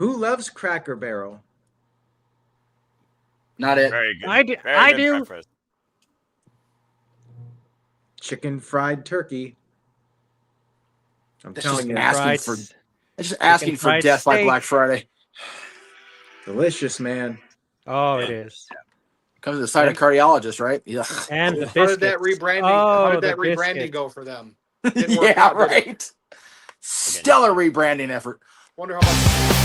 Who loves Cracker Barrel? Not it. Very good. I do. Very I good do. breakfast. Chicken fried turkey. I'm That's telling just you, asking for fried death by steak. Black Friday. delicious, man. Oh, it is. Comes to the side of cardiologist, right? Yeah. And the How did that biscuits. rebranding? Oh, how did that the rebranding biscuits. go for them? Didn't work Yeah, out, did it? right. Stellar rebranding effort. Wonder how much.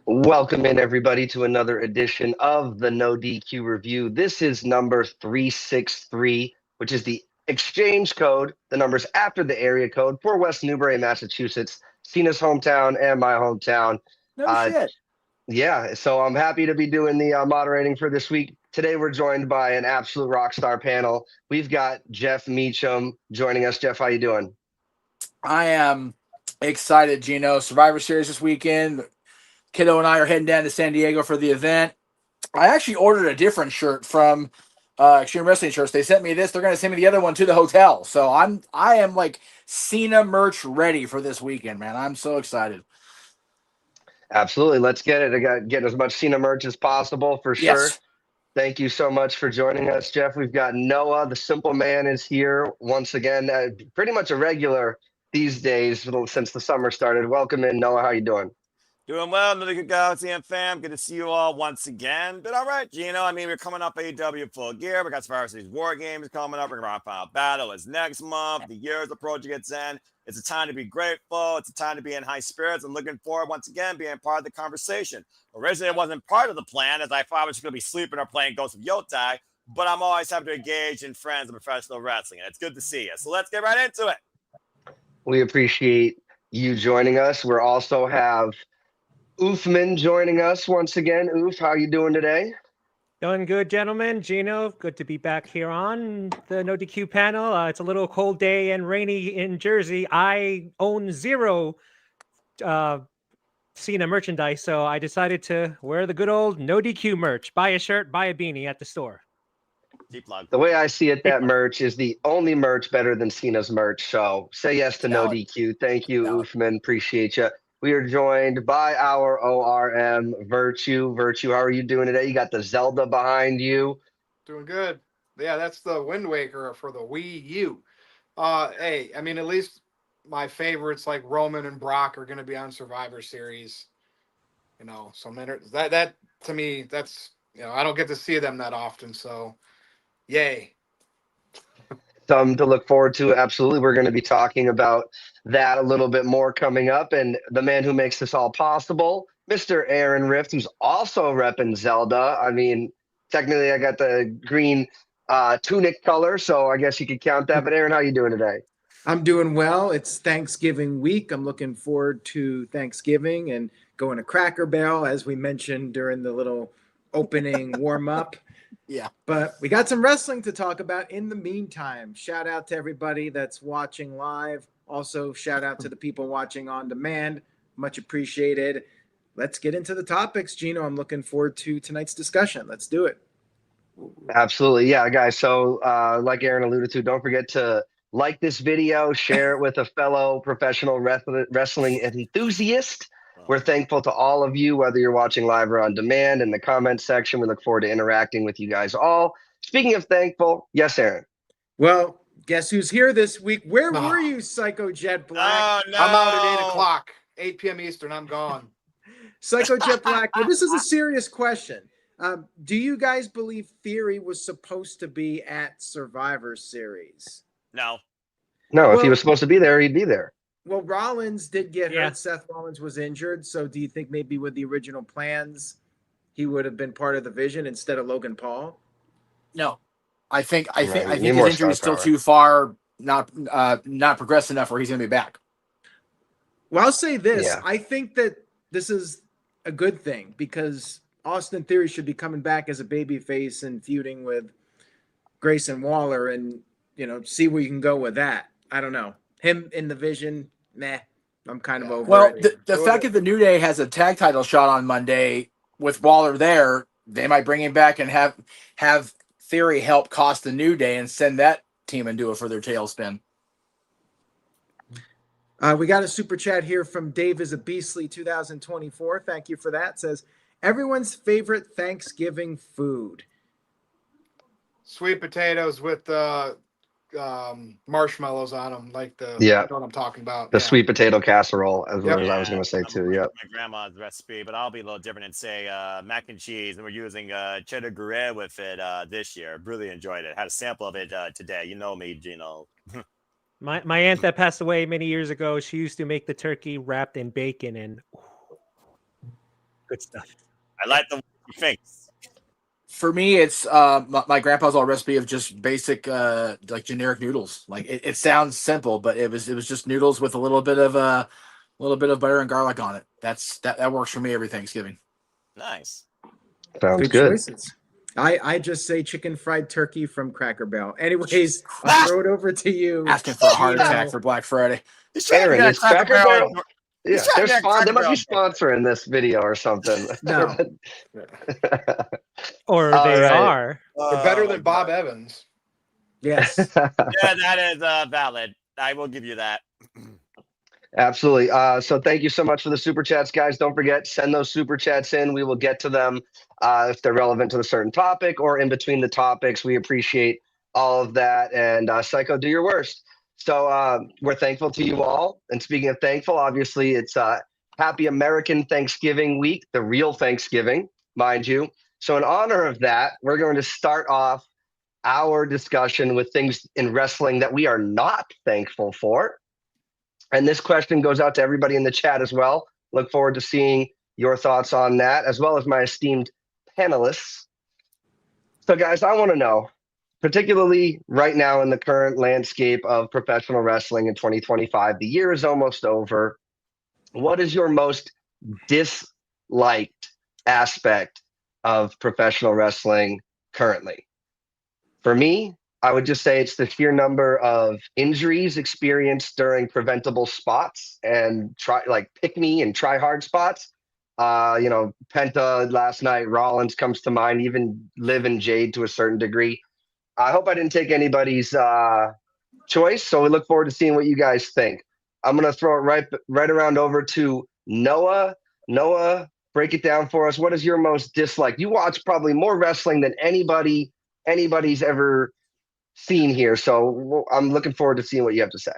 Welcome in, everybody, to another edition of the NoDQ review. This is number 363, which is the exchange code, the numbers after the area code for West Newbury, Massachusetts, Cena's hometown and my hometown. No shit. Yeah, so I'm happy to be doing the moderating for this week. Today, we're joined by an absolute rock star panel. We've got Jeff Meacham joining us. Jeff, how you doing? I am excited, Gino. Survivor Series this weekend. Kiddo and I are heading down to San Diego for the event. I actually ordered a different shirt from Extreme Wrestling Shirts. They sent me this. They're going to send me the other one to the hotel. So I am like Cena merch ready for this weekend, man. I'm so excited. Absolutely. Let's get it. I got get as much Cena merch as possible for sure. Yes. Thank you so much for joining us, Jeff. We've got Noah, the Simple Man, is here once again. Pretty much a regular these days since the summer started. Welcome in, Noah. How you doing? Doing well, another good Galaxy and fam. Good to see you all once again. But all right, Gino. I mean, we're coming up AEW full gear. We got Survivor Series War Games coming up. We're going to Final Battle is next month. The year is approaching its end. It's a time to be grateful. It's a time to be in high spirits. I'm looking forward, once again, being part of the conversation. Originally, it wasn't part of the plan, as I thought I was going to be sleeping or playing Ghost of Yotai, but I'm always happy to engage in friends and professional wrestling, and it's good to see you. So let's get right into it. We appreciate you joining us. We also have Oofman joining us once again. Oof, how you doing today? Doing good, gentlemen. Gino, good to be back here on the NoDQ panel. It's a little cold day and rainy in Jersey. I own zero Cena merchandise, so I decided to wear the good old NoDQ merch. Buy a shirt, buy a beanie at the store. Deep plug. The way I see it, that merch is the only merch better than Cena's merch. So say yes to NoDQ. Thank you, Oofman. Appreciate you. We are joined by our ORM, Virtue. Virtue, how are you doing today? You got the Zelda behind you. Doing good. Yeah, that's the Wind Waker for the Wii U. Hey, I mean, at least my favorites like Roman and Brock are going to be on Survivor Series. You know, so that to me, that's, you know, I don't get to see them that often. So, yay. Something to look forward to. Absolutely. We're going to be talking about that a little bit more coming up. And the man who makes this all possible, Mr. Aaron Rift, who's also repping Zelda. I mean, technically I got the green tunic color, so I guess you could count that. But Aaron, how you doing today? I'm doing well. It's Thanksgiving week. I'm looking forward to Thanksgiving and going to Cracker Barrel, as we mentioned during the little opening warm up. Yeah. But we got some wrestling to talk about in the meantime. Shout out to everybody that's watching live. Also, shout out to the people watching on demand. Much appreciated. Let's get into the topics, Gino. I'm looking forward to tonight's discussion. Let's do it. Absolutely. Yeah, guys. So like Aaron alluded to, don't forget to like this video, share it with a fellow professional wrestling enthusiast. We're thankful to all of you, whether you're watching live or on demand. In the comment section, we look forward to interacting with you guys all. Speaking of thankful, yes, Aaron. Well, guess who's here this week? Where were you, Psycho Jet Black? Oh, no. I'm out at 8 o'clock, 8 p.m. Eastern. I'm gone. Psycho Jet Black. Well, this is a serious question. Do you guys believe Theory was supposed to be at Survivor Series? No. No, Well, if he was supposed to be there, he'd be there. Well, Rollins did get Yeah. hurt. Seth Rollins was injured. So do you think maybe with the original plans, he would have been part of the vision instead of Logan Paul? No. I think Need his more injury is star still power. too far, not progressed enough where he's going to be back. Well, I'll say this. Yeah. I think that this is a good thing because Austin Theory should be coming back as a babyface and feuding with Grayson Waller and, you know, see where you can go with that. I don't know. him in the Vision, nah, I'm kind of over Well, it. the fact that the New Day has a tag title shot on Monday with Waller there, they might bring him back and have Theory help cost the New Day and send that team into it for their tailspin. We got a super chat here from Dave is a Beastly 2024. Thank you for that. Says, everyone's favorite Thanksgiving food. Sweet potatoes with marshmallows on them, like the Yeah. you know what I'm talking about. The Yeah. sweet potato casserole, as Yep. I was going to say I'm too. with Yep. my grandma's recipe, but I'll be a little different and say mac and cheese, and we're using cheddar gruyere with it this year. Really enjoyed it. Had a sample of it today. You know me, Gino. My aunt that passed away many years ago, she used to make the turkey wrapped in bacon and good stuff. I like the way she thinks. For me, it's my grandpa's old recipe of just basic like generic noodles. Like it sounds simple, but it was just noodles with a little bit of butter and garlic on it. That works for me every Thanksgiving. Nice. Sounds Good good. choices. I just say chicken fried turkey from Cracker Barrel. Anyways, I'll throw it over to you. Asking for a heart Gino. attack for Black Friday. He's trying Aaron, to is Cracker Barrel? Yeah, He's trying to get they must be Cracker Barrel. sponsoring this video or something. No. Or All they right. are. They're better Oh, than Bob Evans. Yes. Yeah, that is valid. I will give you that. Absolutely. So thank you so much for the super chats, guys. Don't forget, send those super chats in. We will get to them if they're relevant to a certain topic or in between the topics. We appreciate all of that. And Psycho, do your worst. So we're thankful to you all. And speaking of thankful, obviously it's Happy American Thanksgiving week, the real Thanksgiving, mind you. So in honor of that, we're going to start off our discussion with things in wrestling that we are not thankful for. And this question goes out to everybody in the chat as well. Look forward to seeing your thoughts on that, as well as my esteemed panelists. So, guys, I want to know, particularly right now in the current landscape of professional wrestling in 2025, the year is almost over. What is your most disliked aspect of professional wrestling currently? For me, I would just say it's the sheer number of injuries experienced during preventable spots and pick me and try hard spots. Penta last night, Rollins comes to mind, even Liv and Jade to a certain degree. I hope I didn't take anybody's choice, so we look forward to seeing what you guys think. I'm going to throw it right around over to Noah. Noah, break it down for us. What is your most disliked? You watch probably more wrestling than anybody's ever seen here, so I'm looking forward to seeing what you have to say.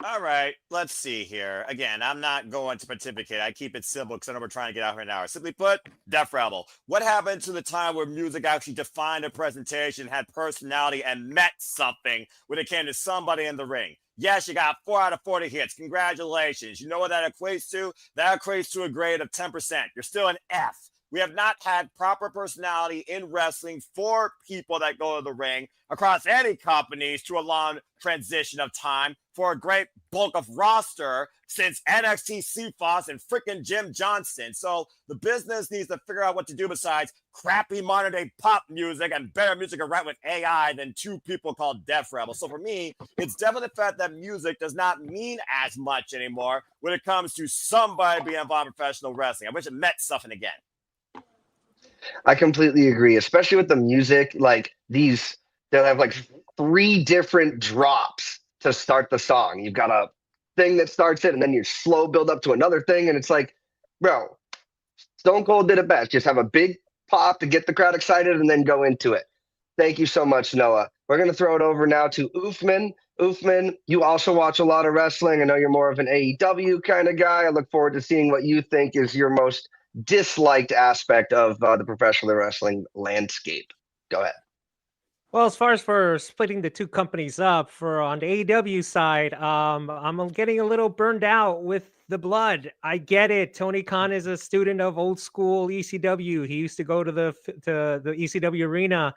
All right, let's see here. Again, I'm not going to pontificate. I keep it simple because I know we're trying to get out here an hour. Simply put, Def Rebel. What happened to the time where music actually defined a presentation, had personality, and meant something when it came to somebody in the ring? Yes, you got 4 out of 40 hits. Congratulations. You know what that equates to? That equates to a grade of 10%. You're still an F. We have not had proper personality in wrestling for people that go to the ring across any companies to a long transition of time for a great bulk of roster since NXT CFOS and freaking Jim Johnson. So the business needs to figure out what to do besides crappy modern day pop music and better music to write with AI than two people called Def Rebel. So for me, it's definitely the fact that music does not mean as much anymore when it comes to somebody being involved in professional wrestling. I wish it meant something again. I completely agree, especially with the music. They'll have 3 different drops to start the song. You've got a thing that starts it, and then you slow build up to another thing, and it's like, bro, Stone Cold did it best. Just have a big pop to get the crowd excited, and then go into it. Thank you so much, Noah. We're going to throw it over now to Oofman. Oofman, you also watch a lot of wrestling. I know you're more of an AEW kind of guy. I look forward to seeing what you think is your most disliked aspect of the professional wrestling landscape. Go ahead. Well, as far as for splitting the two companies up, for on the AEW side, I'm getting a little burned out with the blood. I get it. Tony Khan is a student of old school ECW. He used to go to the ECW arena.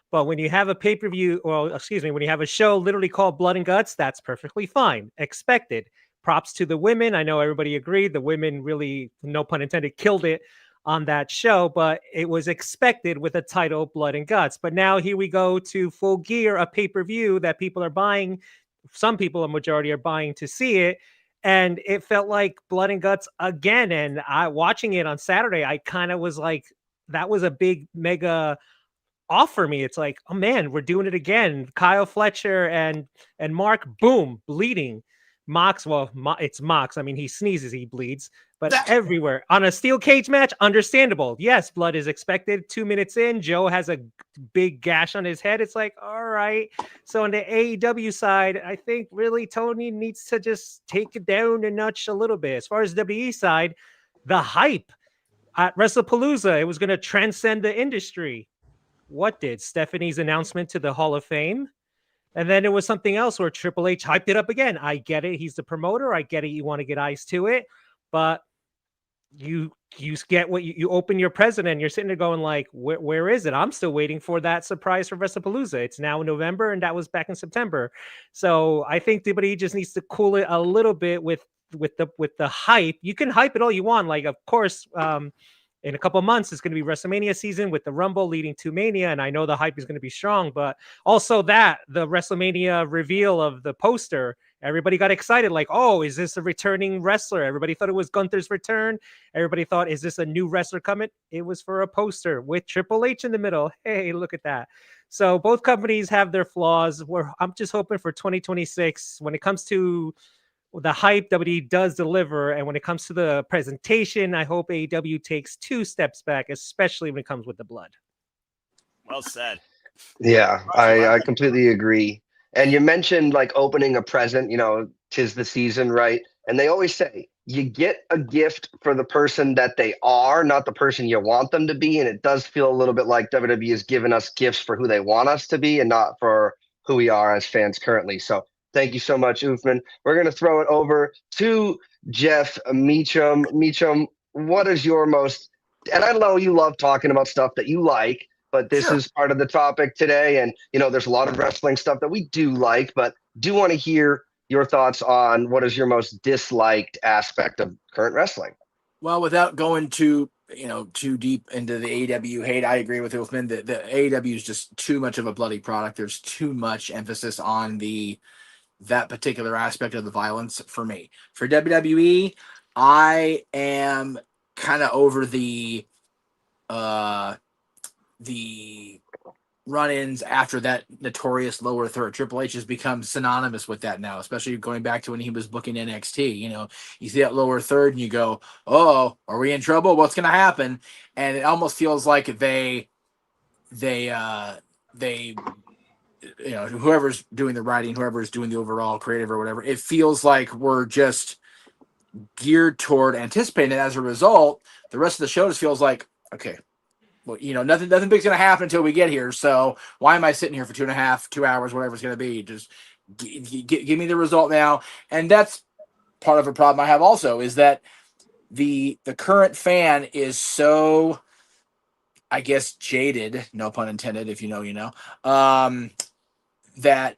But when you have a pay-per-view, when you have a show literally called Blood and Guts, that's perfectly fine. Expected. Props to the women. I know everybody agreed. The women really, no pun intended, killed it on that show, but it was expected with a title Blood and Guts. But now here we go to Full Gear, a pay-per-view that people are buying some people, a majority, are buying to see it. And it felt like blood and guts again. And watching it on Saturday, I kind of was like, that was a big mega off for me. It's like, oh man, we're doing it again. Kyle Fletcher and Mark, boom, bleeding. Mox, well, it's Mox. I mean, he sneezes, he bleeds, but everywhere on a steel cage match, understandable. Yes, blood is expected. 2 minutes in, Joe has a big gash on his head. It's like, all right. So on the AEW side, I think really Tony needs to just take it down a notch a little bit. As far as WWE side, the hype at WrestlePalooza, it was going to transcend the industry. What did Stephanie's announcement to the Hall of Fame? And then it was something else where Triple H hyped it up again. I get it. He's the promoter. I get it. You want to get eyes to it. But you get what you open your president. You're sitting there going like, where is it? I'm still waiting for that surprise for WrestlePalooza. It's now in November, and that was back in September. So I think WWE just needs to cool it a little bit with the hype. You can hype it all you want. Like, of course, in a couple of months, it's going to be WrestleMania season with the Rumble leading to Mania, and I know the hype is going to be strong, but also the WrestleMania reveal of the poster, everybody got excited, like, oh, is this a returning wrestler? Everybody thought it was Gunther's return. Everybody thought, is this a new wrestler coming? It was for a poster with Triple H in the middle. Hey, look at that. So both companies have their flaws. I'm just hoping for 2026, when it comes to the hype, WWE does deliver. And when it comes to the presentation, I hope AEW takes 2 steps back, especially when it comes with the blood. Well said. Yeah, I completely agree. And you mentioned like opening a present, 'tis the season, right? And they always say you get a gift for the person that they are, not the person you want them to be. And it does feel a little bit like WWE has given us gifts for who they want us to be and not for who we are as fans currently. So thank you so much, Uthman. We're going to throw it over to Jeff Meacham. Meacham, what is your most, and I know you love talking about stuff that you like, but this is part of the topic today. And, there's a lot of wrestling stuff that we do like, but do want to hear your thoughts on what is your most disliked aspect of current wrestling. Well, without going too deep into the AEW hate, I agree with Uthman that the AEW is just too much of a bloody product. There's too much emphasis on that particular aspect of the violence for me. For WWE, I am kind of over the run-ins after that notorious lower third. Triple H has become synonymous with that now, especially going back to when he was booking NXT. You see that lower third and you go, oh, are we in trouble? What's going to happen? And it almost feels like they whoever's doing the writing, whoever's doing the overall creative or whatever, it feels like we're just geared toward anticipating it. As a result, the rest of the show just feels like, okay, well, nothing big's going to happen until we get here. So why am I sitting here for 2 hours, whatever it's going to be? Just give me the result now. And that's part of a problem I have also, is that the current fan is so, I guess, jaded, no pun intended, if you know, that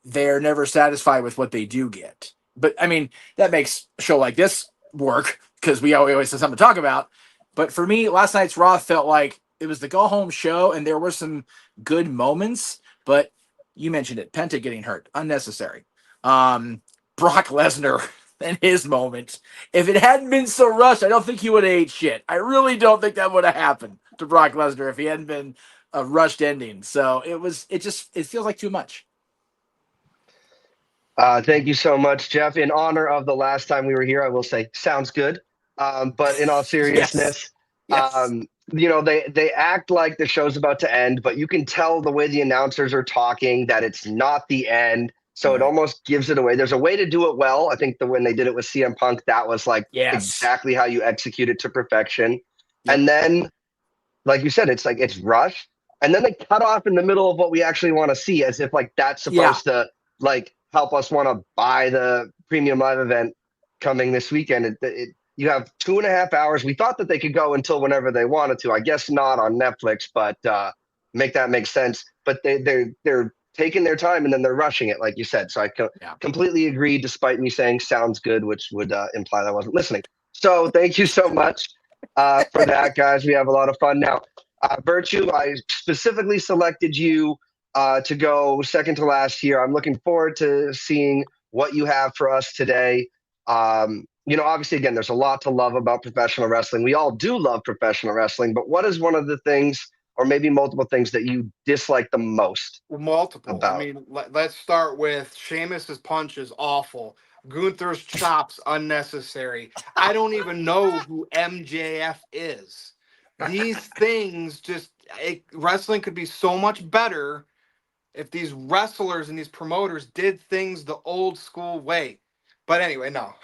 they're never satisfied with what they do get. But I mean, that makes a show like this work because we always have something to talk about. But for me, last night's Raw felt like it was the go-home show, and there were some good moments. But you mentioned it, Penta getting hurt, unnecessary. Brock Lesnar and his moment. If it hadn't been so rushed, I don't think he would have ate shit. I really don't think that would have happened to Brock Lesnar if he hadn't been a rushed ending. So it feels like too much. Thank you so much, Jeff. In honor of the last time we were here, I will say, sounds good. But in all seriousness, Yes. They act like the show's about to end, but you can tell the way the announcers are talking that it's not the end. So it almost gives it away. There's a way to do it well. I think when they did it with CM Punk, that was like exactly how you execute it to perfection. Yep. And then, like you said, it's like it's rushed. And then they cut off in the middle of what we actually want to see, as if like that's supposed to like help us want to buy the premium live event coming this weekend. You have 2.5 hours. We thought that they could go until whenever they wanted to. I guess not on Netflix, but make that make sense. But they're taking their time and then they're rushing it, like you said. So I completely agree, despite me saying sounds good, which would imply that I wasn't listening. So thank you so much for that, guys. We have a lot of fun now. Virtue, I specifically selected you to go second to last here. I'm looking forward to seeing what you have for us today. Obviously, again, there's a lot to love about professional wrestling. We all do love professional wrestling, but what is one of the things, or maybe multiple things, that you dislike the most? Multiple. About. I mean, let's start with Sheamus's punch is awful. Gunther's chops unnecessary. I don't even know who MJF is. These things wrestling could be so much better if these wrestlers and these promoters did things the old school way. But anyway, no.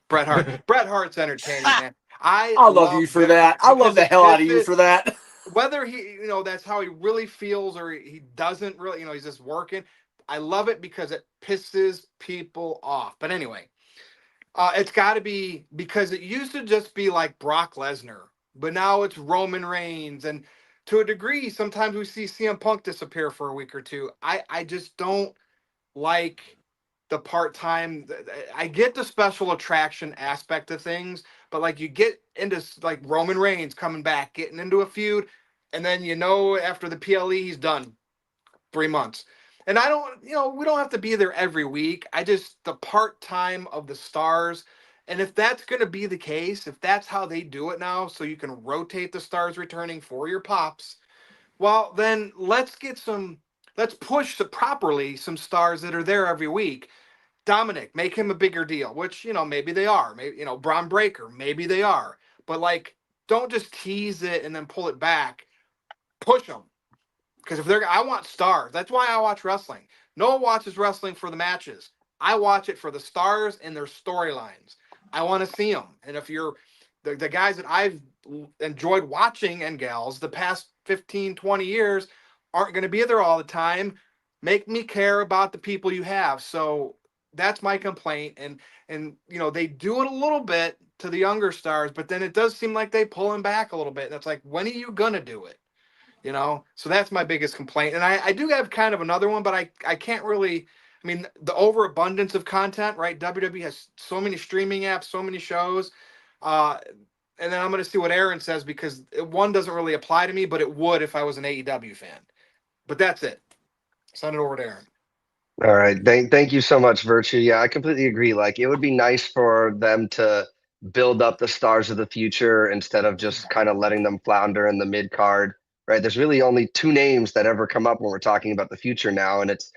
Bret Hart. Bret Hart's entertaining, man. I love you for their- that. I love because the hell out of you this for that. whether he, that's how he really feels or he doesn't really, he's just working. I love it because it pisses people off. But anyway, it's got to be because it used to just be like Brock Lesnar, but now it's Roman Reigns. And to a degree, sometimes we see CM Punk disappear for a week or two. I just don't like the part-time. I get the special attraction aspect of things, but like you get into like Roman Reigns coming back, getting into a feud, and then after the PLE he's done 3 months. And I don't, we don't have to be there every week. The part-time of the stars. And if that's going to be the case, if that's how they do it now, so you can rotate the stars returning for your pops, well, then let's push properly some stars that are there every week. Dominic, make him a bigger deal, which, maybe they are. Maybe, Braun Breaker, maybe they are. But, like, don't just tease it and then pull it back. Push them. Because I want stars. That's why I watch wrestling. No one watches wrestling for the matches. I watch it for the stars and their storylines. I want to see them. And if you're the guys that I've enjoyed watching and gals the past 15, 20 years aren't going to be there all the time, make me care about the people you have. So that's my complaint. And they do it a little bit to the younger stars, but then it does seem like they pull them back a little bit. And it's like, when are you going to do it? So that's my biggest complaint. And I do have kind of another one, but I can't really, the overabundance of content, right? WWE has so many streaming apps, so many shows. And then I'm going to see what Aaron says, because one doesn't really apply to me, but it would if I was an AEW fan. But that's it. Send it over to Aaron. All right. Thank you so much, Virtue. Yeah, I completely agree. Like, it would be nice for them to build up the stars of the future instead of just kind of letting them flounder in the mid card, right? There's really only two names that ever come up when we're talking about the future now, and it's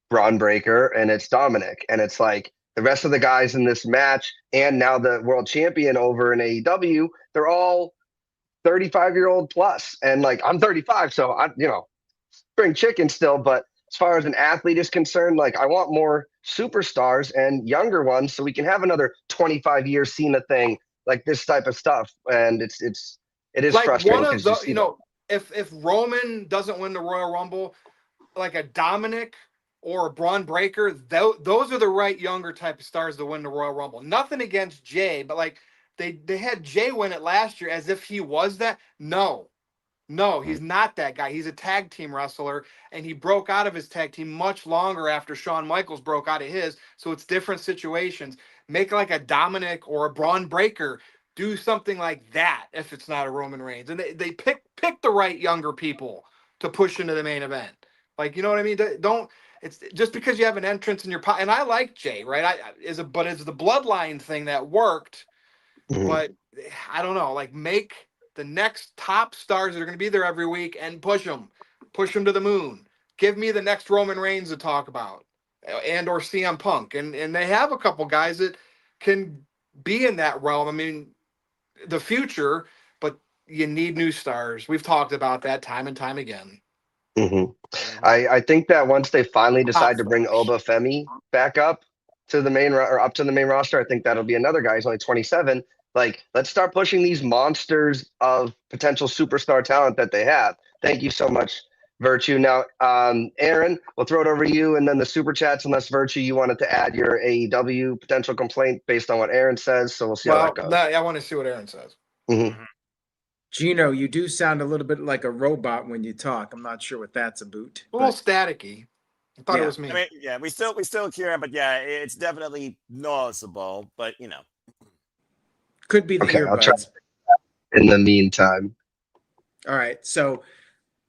Braun Breaker and it's Dominic. And it's like the rest of the guys in this match, and now the world champion over in AEW, they're all 35-year-old plus. And like, I'm 35, so spring chicken still, but as far as an athlete is concerned, like, I want more superstars and younger ones so we can have another 25-year Cena thing, like this type of stuff. And it is like frustrating. one of the, if Roman doesn't win the Royal Rumble, like a Dominic or a Braun Breaker, those are the right younger type of stars to win the Royal Rumble. Nothing against Jay, but like they had Jay win it last year as if he was that. No, he's not that guy. He's a tag team wrestler, and he broke out of his tag team much longer after Shawn Michaels broke out of his. So it's different situations. Make like a Dominic or a Braun Breaker. Do something like that if it's not a Roman Reigns. And they pick the right younger people to push into the main event. Like, you know what I mean? It's just because you have an entrance in your pot. And I like Jay, right? It's the bloodline thing that worked. Mhm. But I don't know. Like, make the next top stars that are going to be there every week and push them to the moon. Give me the next Roman Reigns to talk about, and or CM Punk. And they have a couple guys that can be in that realm. The future, but you need new stars. We've talked about that time and time again. Mm-hmm. I think that once they finally decide to bring Flash. Obafemi back up to the main roster, I think that'll be another guy. He's only 27. Like, let's start pushing these monsters of potential superstar talent that they have. Thank you so much, Virtue. Now, Aaron, we'll throw it over to you, and then the super chats. Unless Virtue, you wanted to add your AEW potential complaint based on what Aaron says, so we'll see how that goes. I want to see what Aaron says. Mm-hmm. Gino, you do sound a little bit like a robot when you talk. I'm not sure what that's about. A little staticky. I thought it was me. We still hear him, but yeah, it's definitely noticeable. But could be the Okay, I'll try earbuds. In the meantime. All right, so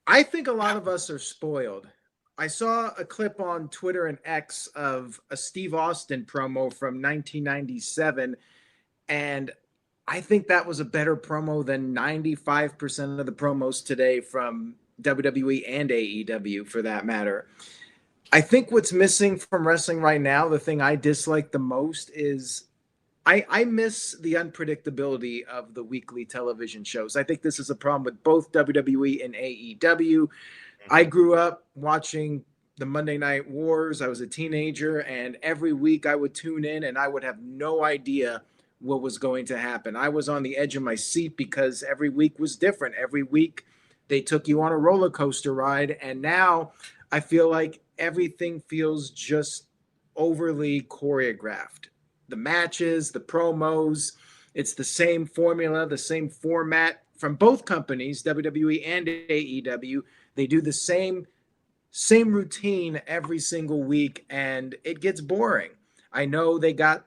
I think a lot of us are spoiled I saw a clip on Twitter and X of a Steve Austin promo from 1997, and I think that was a better promo than 95% of the promos today from WWE and AEW for that matter. I think what's missing from wrestling right now, the thing I dislike the most is I miss the unpredictability of the weekly television shows. I think this is a problem with both WWE and AEW. I grew up watching the Monday Night Wars. I was a teenager, and every week I would tune in and I would have no idea what was going to happen. I was on the edge of my seat because every week was different. Every week they took you on a roller coaster ride, and now I feel like everything feels just overly choreographed. The matches, the promos, it's the same formula, the same format from both companies, WWE and AEW. They do the same routine every single week, and it gets boring. I know they got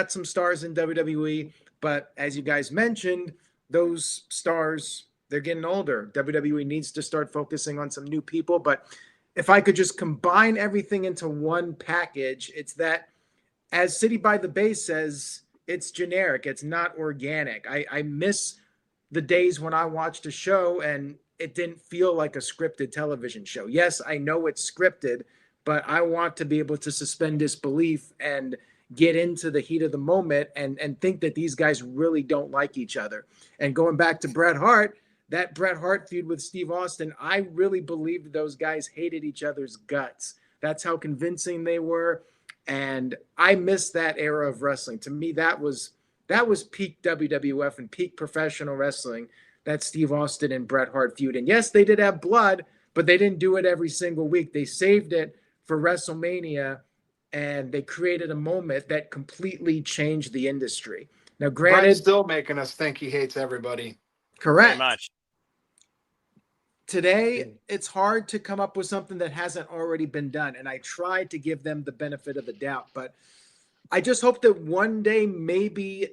some stars in WWE, but as you guys mentioned, those stars, they're getting older. WWE needs to start focusing on some new people. But if I could just combine everything into one package, it's that, as City by the Bay says, it's generic. It's not organic. I miss the days when I watched a show and it didn't feel like a scripted television show. Yes, I know it's scripted, but I want to be able to suspend disbelief and get into the heat of the moment and think that these guys really don't like each other. And going back to Bret Hart, that Bret Hart feud with Steve Austin, I really believed those guys hated each other's guts. That's how convincing they were. And I miss that era of wrestling. To me, that was peak WWF and peak professional wrestling, that Steve Austin and Bret Hart feud. And yes, they did have blood, but they didn't do it every single week. They saved it for WrestleMania, and they created a moment that completely changed the industry. Now, granted, Bret's still making us think he hates everybody. correct. Very much. Today, it's hard to come up with something that hasn't already been done. And I tried to give them the benefit of the doubt, but I just hope that one day maybe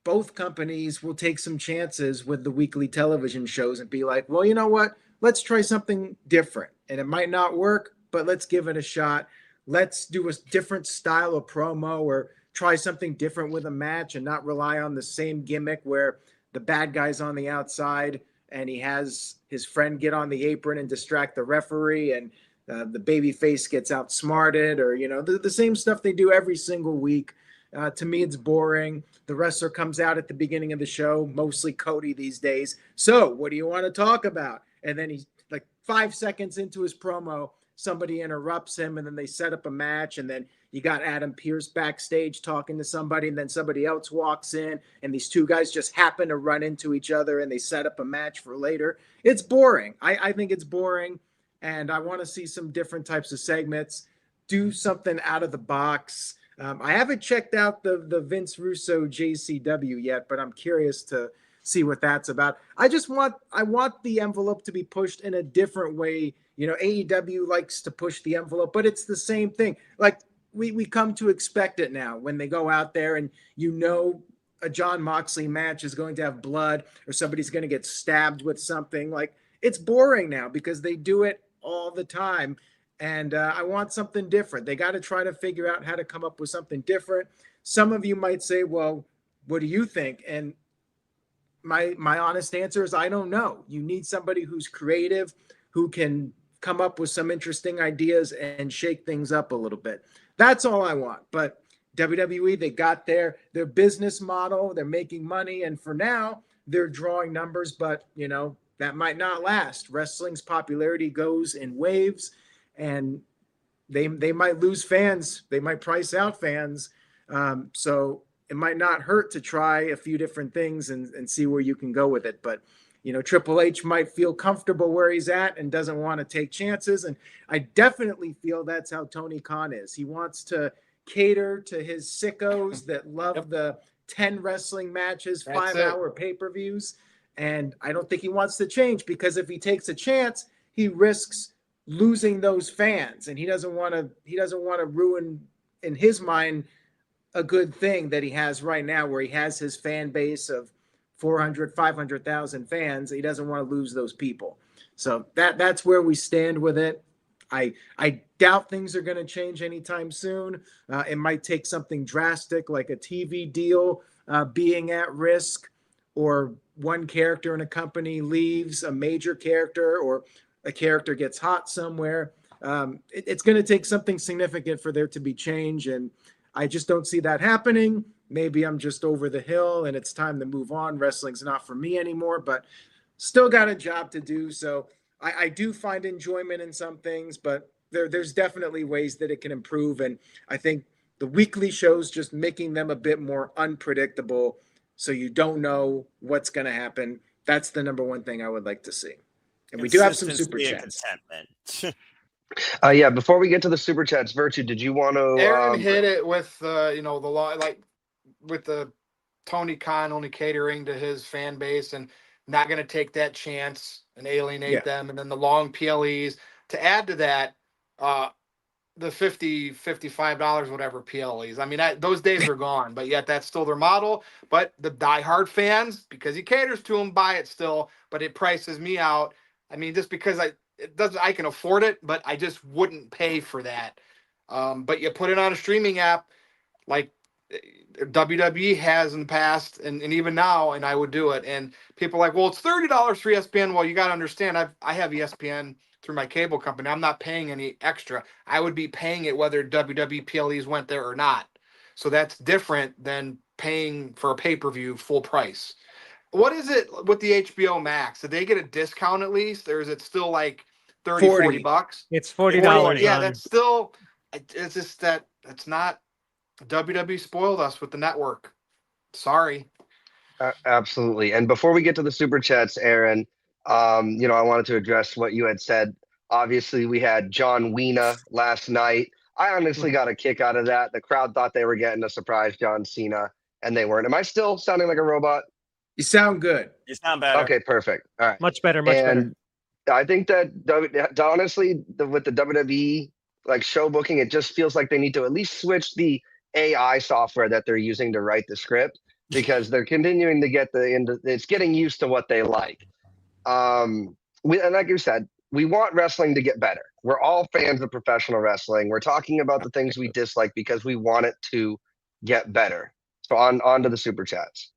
both companies will take some chances with the weekly television shows and be like, well, you know what? Let's try something different. And it might not work, but let's give it a shot. Let's do a different style of promo or try something different with a match and not rely on the same gimmick where the bad guy's on the outside and he has his friend get on the apron and distract the referee, and the baby face gets outsmarted, or, you know, the same stuff they do every single week. To me, it's boring. The wrestler comes out at the beginning of the show, mostly Cody these days. So what do you want to talk about? And then he's like 5 seconds into his promo, somebody interrupts him, and then they set up a match, and then you got Adam Pearce backstage talking to somebody, and then somebody else walks in, and these two guys just happen to run into each other, and they set up a match for later. It's boring. I think it's boring, and I want to see some different types of segments, do something out of the box. I haven't checked out the Vince Russo JCW yet, but I'm curious to see what that's about. I want the envelope to be pushed in a different way. You know, AEW likes to push the envelope, but it's the same thing. Like, we come to expect it now when they go out there and, you know, a John Moxley match is going to have blood or somebody's going to get stabbed with something. Like, it's boring now because they do it all the time. And I want something different. They got to try to figure out how to come up with something different. Some of you might say, well, what do you think? And my honest answer is, I don't know. You need somebody who's creative, who can come up with some interesting ideas and shake things up a little bit. That's all I want. But WWE, they got their business model. They're making money. And for now, they're drawing numbers. But, you know, that might not last. Wrestling's popularity goes in waves. And they might lose fans. They might price out fans. So it might not hurt to try a few different things and see where you can go with it. But, you know, Triple H might feel comfortable where he's at and doesn't want to take chances. And I definitely feel that's how Tony Khan is. He wants to cater to his sickos that love the 10 wrestling matches, 5-hour pay-per-views. And I don't think he wants to change, because if he takes a chance, he risks losing those fans, and he doesn't want to ruin, in his mind, a good thing that he has right now, where he has his fan base of 400, 500,000 fans. He doesn't want to lose those people. So that's where we stand with it. I doubt things are going to change anytime soon. It might take something drastic like a TV deal being at risk, or one character in a company leaves, a major character, or a character gets hot somewhere. It's going to take something significant for there to be change, and I just don't see that happening. Maybe I'm just over the hill and it's time to move on. Wrestling's not for me anymore, but still got a job to do. So I do find enjoyment in some things, but there's definitely ways that it can improve. And I think the weekly shows, just making them a bit more unpredictable so you don't know what's going to happen. That's the number one thing I would like to see. And we do have some super Consistency and chats. contentment. Yeah, before we get to the super chats, Virtue, did you want to Aaron hit it with the law, like with the Tony Khan only catering to his fan base and not going to take that chance and alienate them, and then the long PLEs. To add to that, the $50, $55, whatever PLEs. I mean, those days are gone, but yet that's still their model. But the diehard fans, because he caters to them, buy it still, but it prices me out. I mean, just because I can afford it, but I just wouldn't pay for that. But you put it on a streaming app like WWE has in the past, and even now, and I would do it. And people are like, well, it's $30 for ESPN. Well, you got to understand, I have ESPN through my cable company. I'm not paying any extra. I would be paying it whether WWE PLEs went there or not. So that's different than paying for a pay-per-view full price. What is it with the HBO Max? Did they get a discount at least, or is it still like 30, 40 bucks? It's $40. Yeah, that's still, it's just that it's not. WWE spoiled us with the network. Sorry. Absolutely. And before we get to the super chats, Aaron, I wanted to address what you had said. Obviously, we had John Cena last night. I honestly got a kick out of that. The crowd thought they were getting a surprise John Cena, and they weren't. Am I still sounding like a robot? You sound good. You sound better. Okay, perfect. All right. Much better, much better. I think that honestly, with the WWE like show booking, it just feels like they need to at least switch the AI software that they're using to write the script, because they're continuing to get it's getting used to what they like. And like you said, we want wrestling to get better. We're all fans of professional wrestling. We're talking about the things we dislike because we want it to get better. So on to the super chats.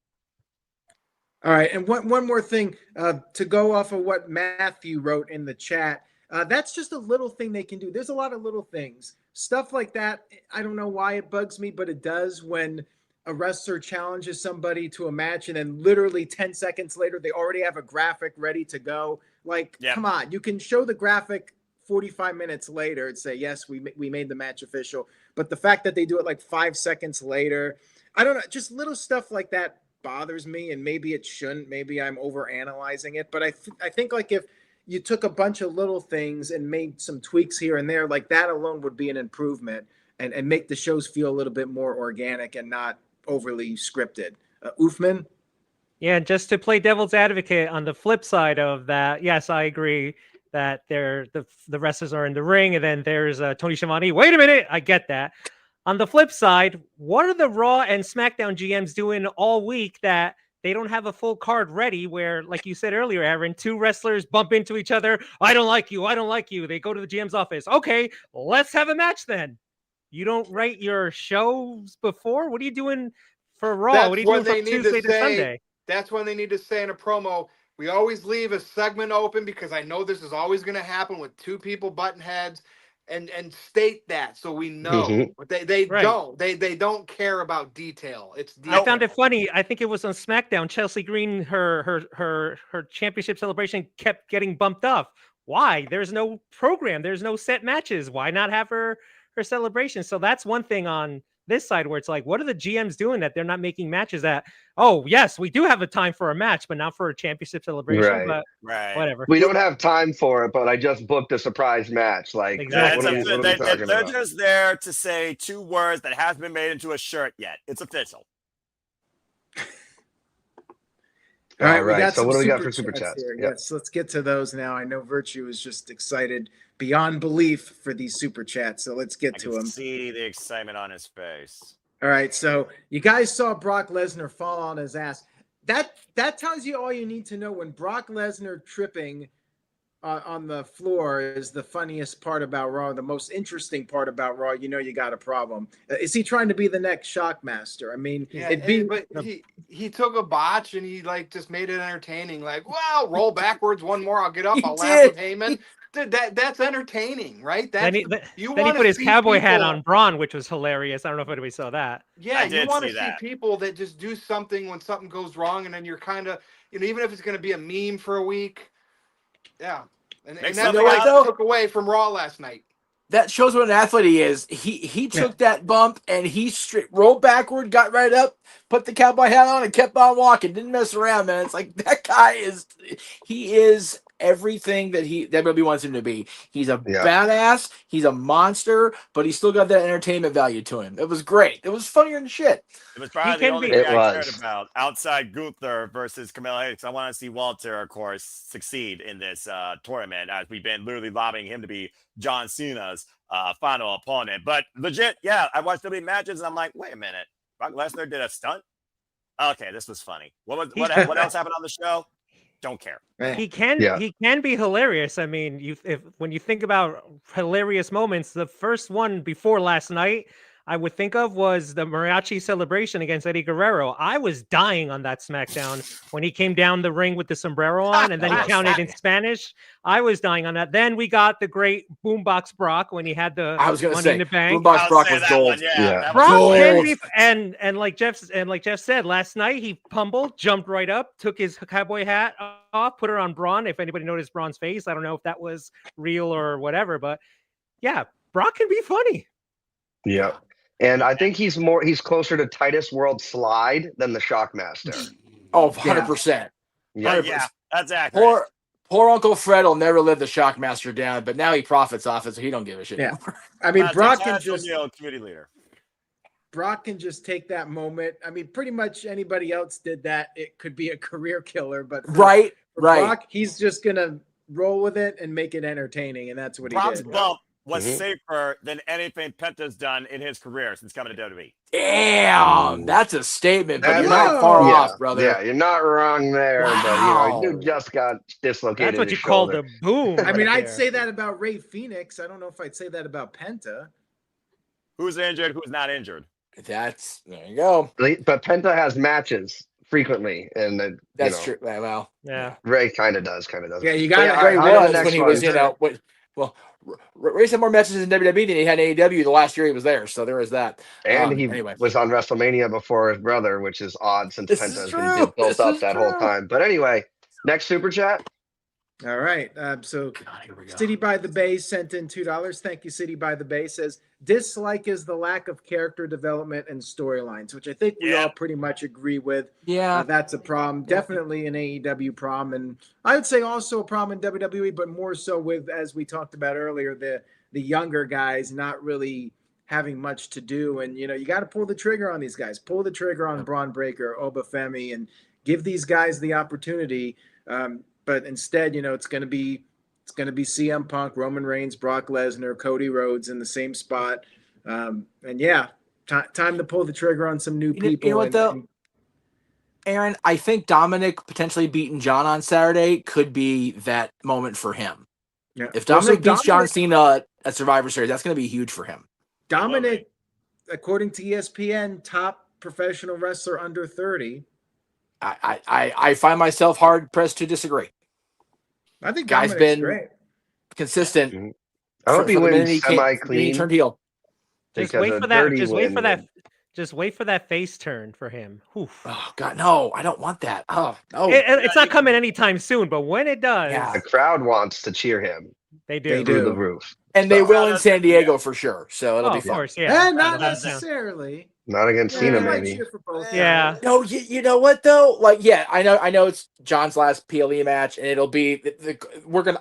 All right, and one more thing to go off of what Matthew wrote in the chat. That's just a little thing they can do. There's a lot of little things. Stuff like that, I don't know why it bugs me, but it does when a wrestler challenges somebody to a match and then literally 10 seconds later, they already have a graphic ready to go. Like, come on, you can show the graphic 45 minutes later and say, yes, we made the match official. But the fact that they do it like 5 seconds later, I don't know, just little stuff like that bothers me, and maybe it shouldn't. Maybe I'm overanalyzing it. But I think like if you took a bunch of little things and made some tweaks here and there, like that alone would be an improvement and make the shows feel a little bit more organic and not overly scripted. Oofman? Yeah, just to play devil's advocate on the flip side of that, yes, I agree that the wrestlers are in the ring, and then there's Tony Schiavone. Wait a minute, I get that. On the flip side, what are the Raw and SmackDown GMs doing all week that they don't have a full card ready where, like you said earlier, Aaron, two wrestlers bump into each other. I don't like you. I don't like you. They go to the GM's office. Okay, let's have a match then. You don't write your shows before? What are you doing for Raw? What are you doing from Tuesday to Sunday? That's when they need to say in a promo, we always leave a segment open because I know this is always going to happen with two people butting heads. And state that so we know. But they don't. They don't care about detail. It's detail. I found it funny. I think it was on SmackDown. Chelsea Green, her championship celebration kept getting bumped up. Why? There's no program. There's no set matches. Why not have her celebration? So that's one thing on this side where it's like, what are the GMs doing that they're not making matches that, oh, yes, we do have a time for a match, but not for a championship celebration. But whatever. We don't have time for it, but I just booked a surprise match. Like, exactly. They're just there to say two words that hasn't been made into a shirt yet. It's official. All right, we got so some what do we got for super chats? Here. Yes, let's get to those now. I know Virtue is just excited beyond belief for these super chats, so let's get to them. See the excitement on his face. All right, so you guys saw Brock Lesnar fall on his ass. That tells you all you need to know. When Brock Lesnar tripping on the floor is the funniest part about Raw, the most interesting part about Raw, you got a problem. Is he trying to be the next Shockmaster? I mean, Yeah, but he took a botch and he like just made it entertaining. Like, well, roll backwards one more, I'll get up, I'll laugh with Heyman. Dude, that's entertaining, right? That's then he put his cowboy hat on Braun, which was hilarious. I don't know if anybody saw that. Yeah, you want to see people that just do something when something goes wrong, and then you're kind of, even if it's going to be a meme for a week. Yeah. And that's what I took away from Raw last night. That shows what an athlete he is. He took that bump and he rolled backward, got right up, put the cowboy hat on, and kept on walking. Didn't mess around, man. It's like that guy is everything that WWE wants him to be. He's a badass. He's a monster, but he's still got that entertainment value to him. It was great. It was funnier than shit. It was probably the only thing I cared about outside Gunther versus Camilla Hayes. I want to see Walter, of course, succeed in this tournament, as we've been literally lobbying him to be John Cena's final opponent. But legit, yeah, I watched WWE matches and I'm like, wait a minute, Brock Lesnar did a stunt? Okay, this was funny. What else happened on the show? Don't care. He can be hilarious. I mean, when you think about hilarious moments, the first one before last night I would think of was the mariachi celebration against Eddie Guerrero. I was dying on that SmackDown when he came down the ring with the sombrero on and then he counted in Spanish. I was dying on that. Then we got the great Boombox Brock when he had the Money in the Bank. Boombox Brock was gold. Brock can be, and like Jeff said, last night he pummeled, jumped right up, took his cowboy hat off, put her on Braun. If anybody noticed Braun's face, I don't know if that was real or whatever, but yeah, Brock can be funny. Yeah. And I think he's closer to Titus World Slide than the Shockmaster. Oh, 100%. Yeah, that's accurate. Poor Uncle Fred will never live the Shockmaster down, but now he profits off it, so he don't give a shit anymore. I mean, Brock can just community leader. Brock can just take that moment. I mean, pretty much anybody else did that, it could be a career killer. But for Brock, he's just gonna roll with it and make it entertaining, and that's what Brock's he did. Bump was safer than anything Penta's done in his career since coming to WWE. Damn, that's a statement, but you're not far off, brother. Yeah, you're not wrong there, but you just got dislocated. That's what you call the boom. I mean, I'd say that about Rey Fenix. I don't know if I'd say that about Penta. Who's injured? Who's not injured? There you go. But Penta has matches frequently, and that's true. Well, yeah, Ray kind of does. Yeah, you got Ray was when he was, Ray's had more matches in WWE than he had in AEW the last year he was there, so there is that. And he was on WrestleMania before his brother, which is odd since Penta's been built up that whole time. But anyway, next super chat. All right. So City by the Bay sent in $2. Thank you, City by the Bay. Says dislike is the lack of character development and storylines, which I think we all pretty much agree with. Yeah, that's a problem. Definitely an AEW problem, and I would say also a problem in WWE, but more so with, as we talked about earlier, the younger guys not really having much to do. And you got to pull the trigger on these guys. Pull the trigger on Braun Breaker, Obafemi, and give these guys the opportunity. But instead, it's going to be CM Punk, Roman Reigns, Brock Lesnar, Cody Rhodes in the same spot. And time to pull the trigger on some new people. You know what, though? Aaron, I think Dominic potentially beating John on Saturday could be that moment for him. Yeah. If Dominic beats John Cena at Survivor Series, that's going to be huge for him. Dominic, according to ESPN, top professional wrestler under 30. I find myself hard pressed to disagree. I think guy's been great. Consistent. Mm-hmm. I hope he wins semi-clean. He turned heel. Just wait for that. Just wait for that face turn for him. Oof. Oh God, no! I don't want that. Oh no! It's not coming anytime soon. But when it does, the crowd wants to cheer him. They do. Through the roof, and they will in San Diego for sure. So it'll be fun. Of course, yeah. And not necessarily. Not against Cena, maybe. Yeah. No, you know what though? I know it's John's last PLE match, and it'll be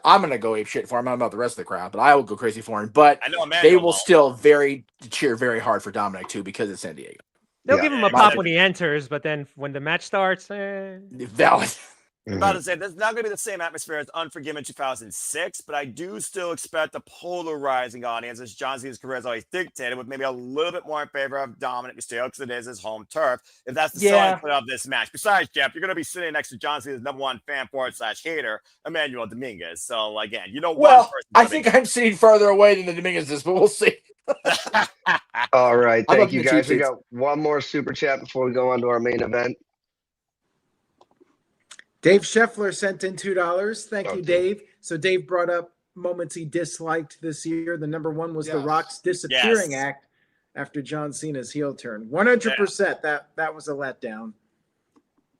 I'm gonna go ape shit for him. I don't know about the rest of the crowd, but I will go crazy for him. But they will still cheer very hard for Dominic too because it's San Diego. They'll give him a pop when he enters, but then when the match starts, valid. I'm about to say this is not going to be the same atmosphere as Unforgiven 2006, but I do still expect a polarizing audience, as John Cena's career has always dictated, with maybe a little bit more in favor of Dominic Mysterio because it is his home turf. If that's the selling point of this match. Besides, Jeff, you're going to be sitting next to John Cena's #1 fan / hater, Emmanuel Dominguez. So again, one person. I think I'm sitting farther away than the Dominguez is, but we'll see. All right, I'm thank up you in the guys. cheap We seats. got one more super chat before we go on to our main event. Dave Scheffler sent in $2. Thank you, Okay. Dave. So Dave brought up moments he disliked this year. The #1 was The Yes. Rock's disappearing Yes. act after John Cena's heel turn. 100%. That was a letdown.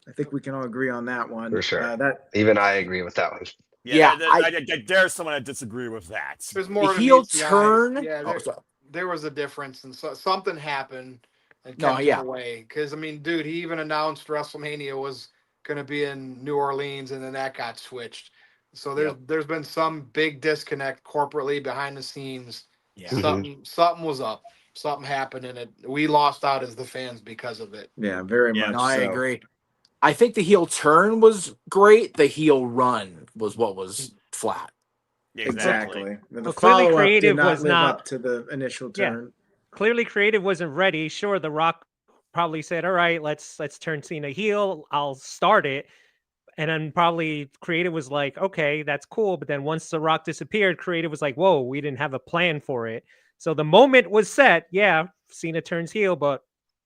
I think we can all agree on that one. For sure. That Even I agree with that one. I dare someone to disagree with that. There's more The to heel meets the eye. turn. Yeah, there was a difference, and something happened and kept him away. Because dude, he even announced WrestleMania was going to be in New Orleans, and then that got switched. So there's been some big disconnect corporately behind the scenes. Yeah. Something was up. Something happened, and we lost out as the fans because of it. Yeah, very much. No, I so. agree. I think the heel turn was great. The heel run was what was flat. Exactly. The Well, clearly follow-up creative did not was live not- up to the initial Yeah. turn. Clearly, creative wasn't ready. Sure, The Rock probably said, "All right, let's turn Cena heel. I'll start it." And then probably creative was like, "Okay, that's cool." But then once The Rock disappeared, creative was like, "Whoa, we didn't have a plan for it." So the moment was set. Yeah, Cena turns heel, but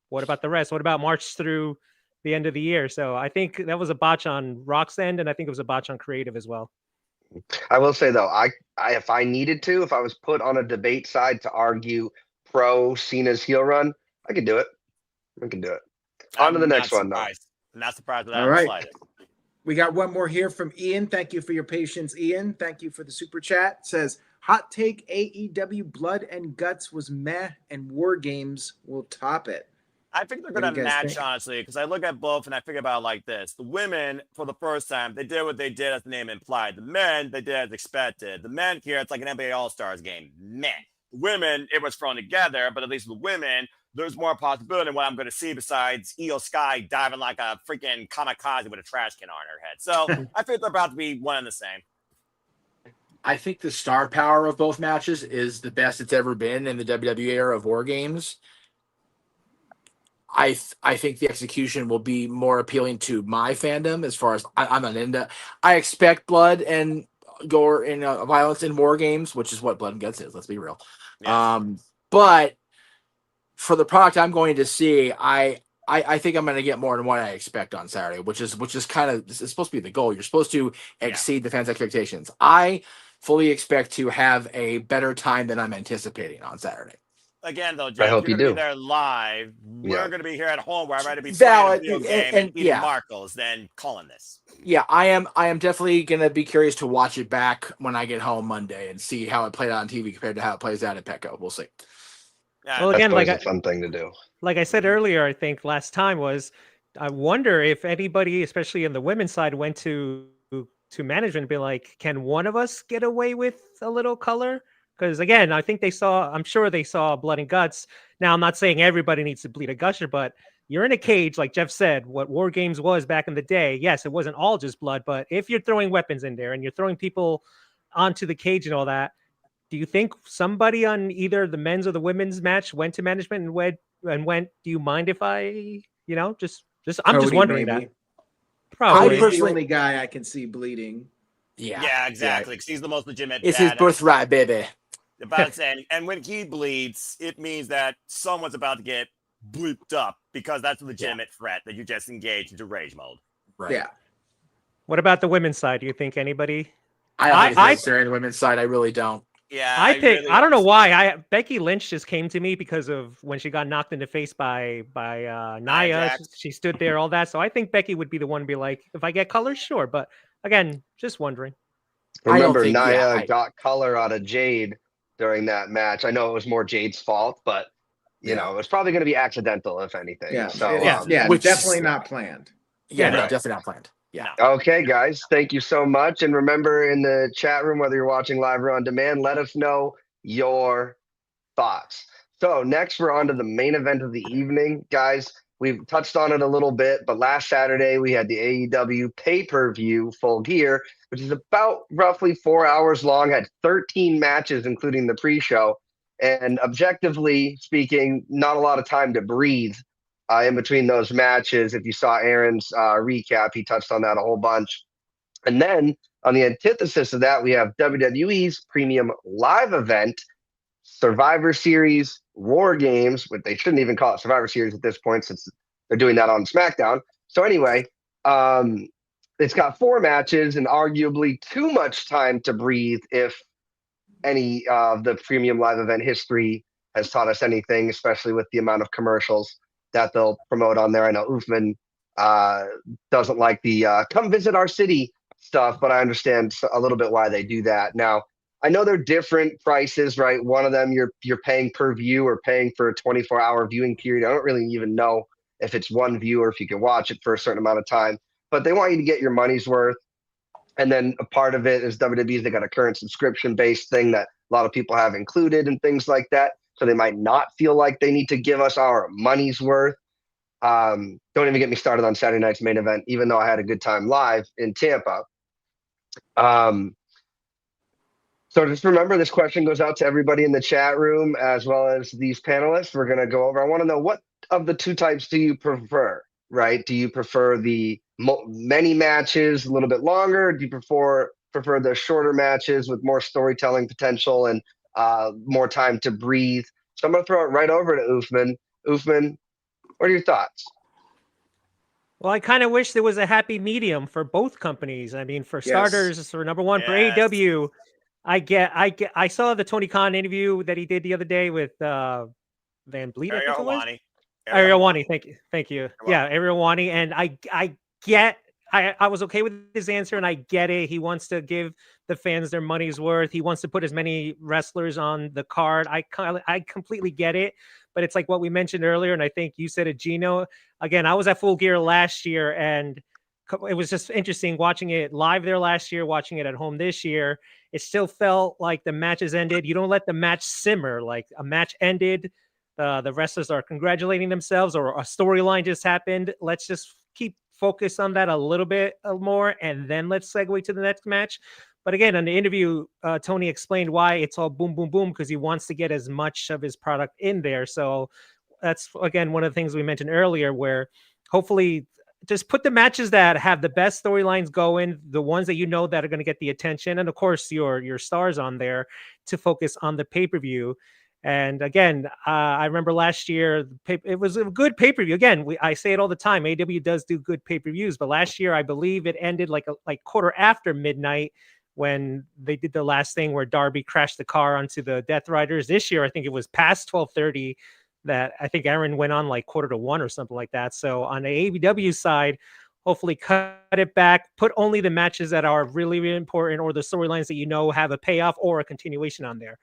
what about the rest? What about March through the end of the year? So I think that was a botch on Rock's end, and I think it was a botch on creative as well. I will say though, I if I needed to, if I was put on a debate side to argue pro Cena's heel run, I could do it. I could do it. On to the next one, though. I'm not surprised with that. All right. Slightest. We got one more here from Ian. Thank you for your patience, Ian. Thank you for the super chat. It says, hot take, AEW Blood and Guts was meh and War Games will top it. I think they're What going do to you guys match, think? honestly, because I look at both and I think about it like this. The women, for the first time, they did what they did, as the name implied. The men, they did as expected. The men here, it's like an NBA All-Stars game. Meh. The women, it was thrown together, but at least with the women, there's more possibility than what I'm going to see besides Io Sky diving like a freaking kamikaze with a trash can on her head. So I think they're about to be one and the same. I think the star power of both matches is the best it's ever been in the WWE era of War Games. I think the execution will be more appealing to my fandom as far as I'm not into. I expect blood and gore and violence in War Games, which is what Blood and Guts is. Let's be real. Yes. But for the product I'm going to see, I think I'm going to get more than what I expect on Saturday, which is kind of, it's supposed to be the goal. You're supposed to exceed the fans' expectations. I fully expect to have a better time than I'm anticipating on Saturday. Again, though, Jeff, hope you're you going to do. be there live. We're Yeah. going to be here at home where I'd rather be Valid. playing a video game and eating Marcos than calling this. Yeah, I am definitely going to be curious to watch it back when I get home Monday and see how it played out on TV compared to how it plays out at Petco. We'll see. Yeah. Well, That's again, always like a fun thing to do. like I said earlier, I think last time was, I wonder if anybody, especially in the women's side, went to management and be like, can one of us get away with a little color? Because again, I think I'm sure they saw Blood and Guts. Now, I'm not saying everybody needs to bleed a gusher, but you're in a cage, like Jeff said, what War Games was back in the day. Yes, it wasn't all just blood, but if you're throwing weapons in there and you're throwing people onto the cage and all that, do you think somebody on either the men's or the women's match went to management and went, do you mind if I, I'm just Cody, wondering maybe. that. Probably. Cody's personally- the only guy I can see bleeding. Yeah, exactly. Because he's the most legitimate. It's his badass. birthright, baby. About to say, and when he bleeds, it means that someone's about to get bleeped up because that's a legitimate threat that you just engaged into rage mode. Right. Yeah. What about the women's side? Do you think anybody? I don't think it's I- necessary on the women's side. I really don't. Yeah, I don't know why. Becky Lynch just came to me because of when she got knocked in the face by Nia. Jax. She stood there, all that. So I think Becky would be the one to be like, if I get colors, sure. But again, just wondering. I don't Remember, think- Nia got color out of Jade during that match. I know it was more Jade's fault, but you know, it was probably going to be accidental, if anything. Yeah. So, which- definitely not planned. Yeah, no, Right. definitely not planned. Yeah. okay, guys, thank you so much. And remember, in the chat room, whether you're watching live or on demand, let us know your thoughts. So next, we're on to the main event of the evening, guys. we've touched on it a little bit, but last Saturday we had the AEW pay-per-view Full Gear, which is about roughly 4 hours long, had 13 matches, including the pre-show. And objectively speaking, not a lot of time to breathe in between those matches. If you saw Aaron's recap, he touched on that a whole bunch. And then on the antithesis of that, we have WWE's premium live event, Survivor Series War Games, but they shouldn't even call it Survivor Series at this point since they're doing that on SmackDown. So anyway, it's got 4 matches and arguably too much time to breathe if any of the premium live event history has taught us anything, especially with the amount of commercials that they'll promote on there. I know Uthman doesn't like the come visit our city stuff, but I understand a little bit why they do that. Now, I know they're different prices, right? One of them you're paying per view or paying for a 24-hour viewing period. I don't really even know if it's one view or if you can watch it for a certain amount of time, but they want you to get your money's worth. And then a part of it is WWE's, they got a current subscription-based thing that a lot of people have included and things like that. So they might not feel like they need to give us our money's worth. Don't even get me started on Saturday night's main event, even though I had a good time live in Tampa. So just remember, this question goes out to everybody in the chat room as well as these panelists. We're going to go over. I want to know, what of the two types do you prefer, right? Do you prefer the many matches, a little bit longer? Do you prefer the shorter matches with more storytelling potential and more time to breathe? So I'm going to throw it right over to Uthman. Uthman, what are your thoughts? Well, I kind of wish there was a happy medium for both companies. I mean, for starters, for number one, for AEW, I saw the Tony Khan interview that he did the other day with Van Vliet. Ariel Wani. Thank you. Yeah, Ariel Wani. And I was okay with his answer, and I get it. He wants to give the fans their money's worth. He wants to put as many wrestlers on the card. I completely get it. But it's like what we mentioned earlier, and I think you said it, Gino. Again, I was at Full Gear last year, and it was just interesting watching it live there last year, watching it at home this year. It still felt like the matches ended. You don't let the match simmer. Like a match ended, the wrestlers are congratulating themselves, or a storyline just happened. Let's just keep focused on that a little bit more, and then let's segue to the next match. But again, in the interview, Tony explained why it's all boom, boom, boom, because he wants to get as much of his product in there. So that's, again, one of the things we mentioned earlier, where hopefully just put the matches that have the best storylines going, the ones that you know that are going to get the attention, and of course your stars on there, to focus on the pay-per-view. And again, I remember last year, it was a good pay-per-view. Again, I say it all the time, AEW does do good pay-per-views, but last year, I believe it ended like quarter after midnight when they did the last thing where Darby crashed the car onto the Death Riders. This year, I think it was past 12:30 that I think Aaron went on like 12:45 or something like that. So on the AEW side, hopefully cut it back, put only the matches that are really, really important, or the storylines that you know have a payoff or a continuation on there.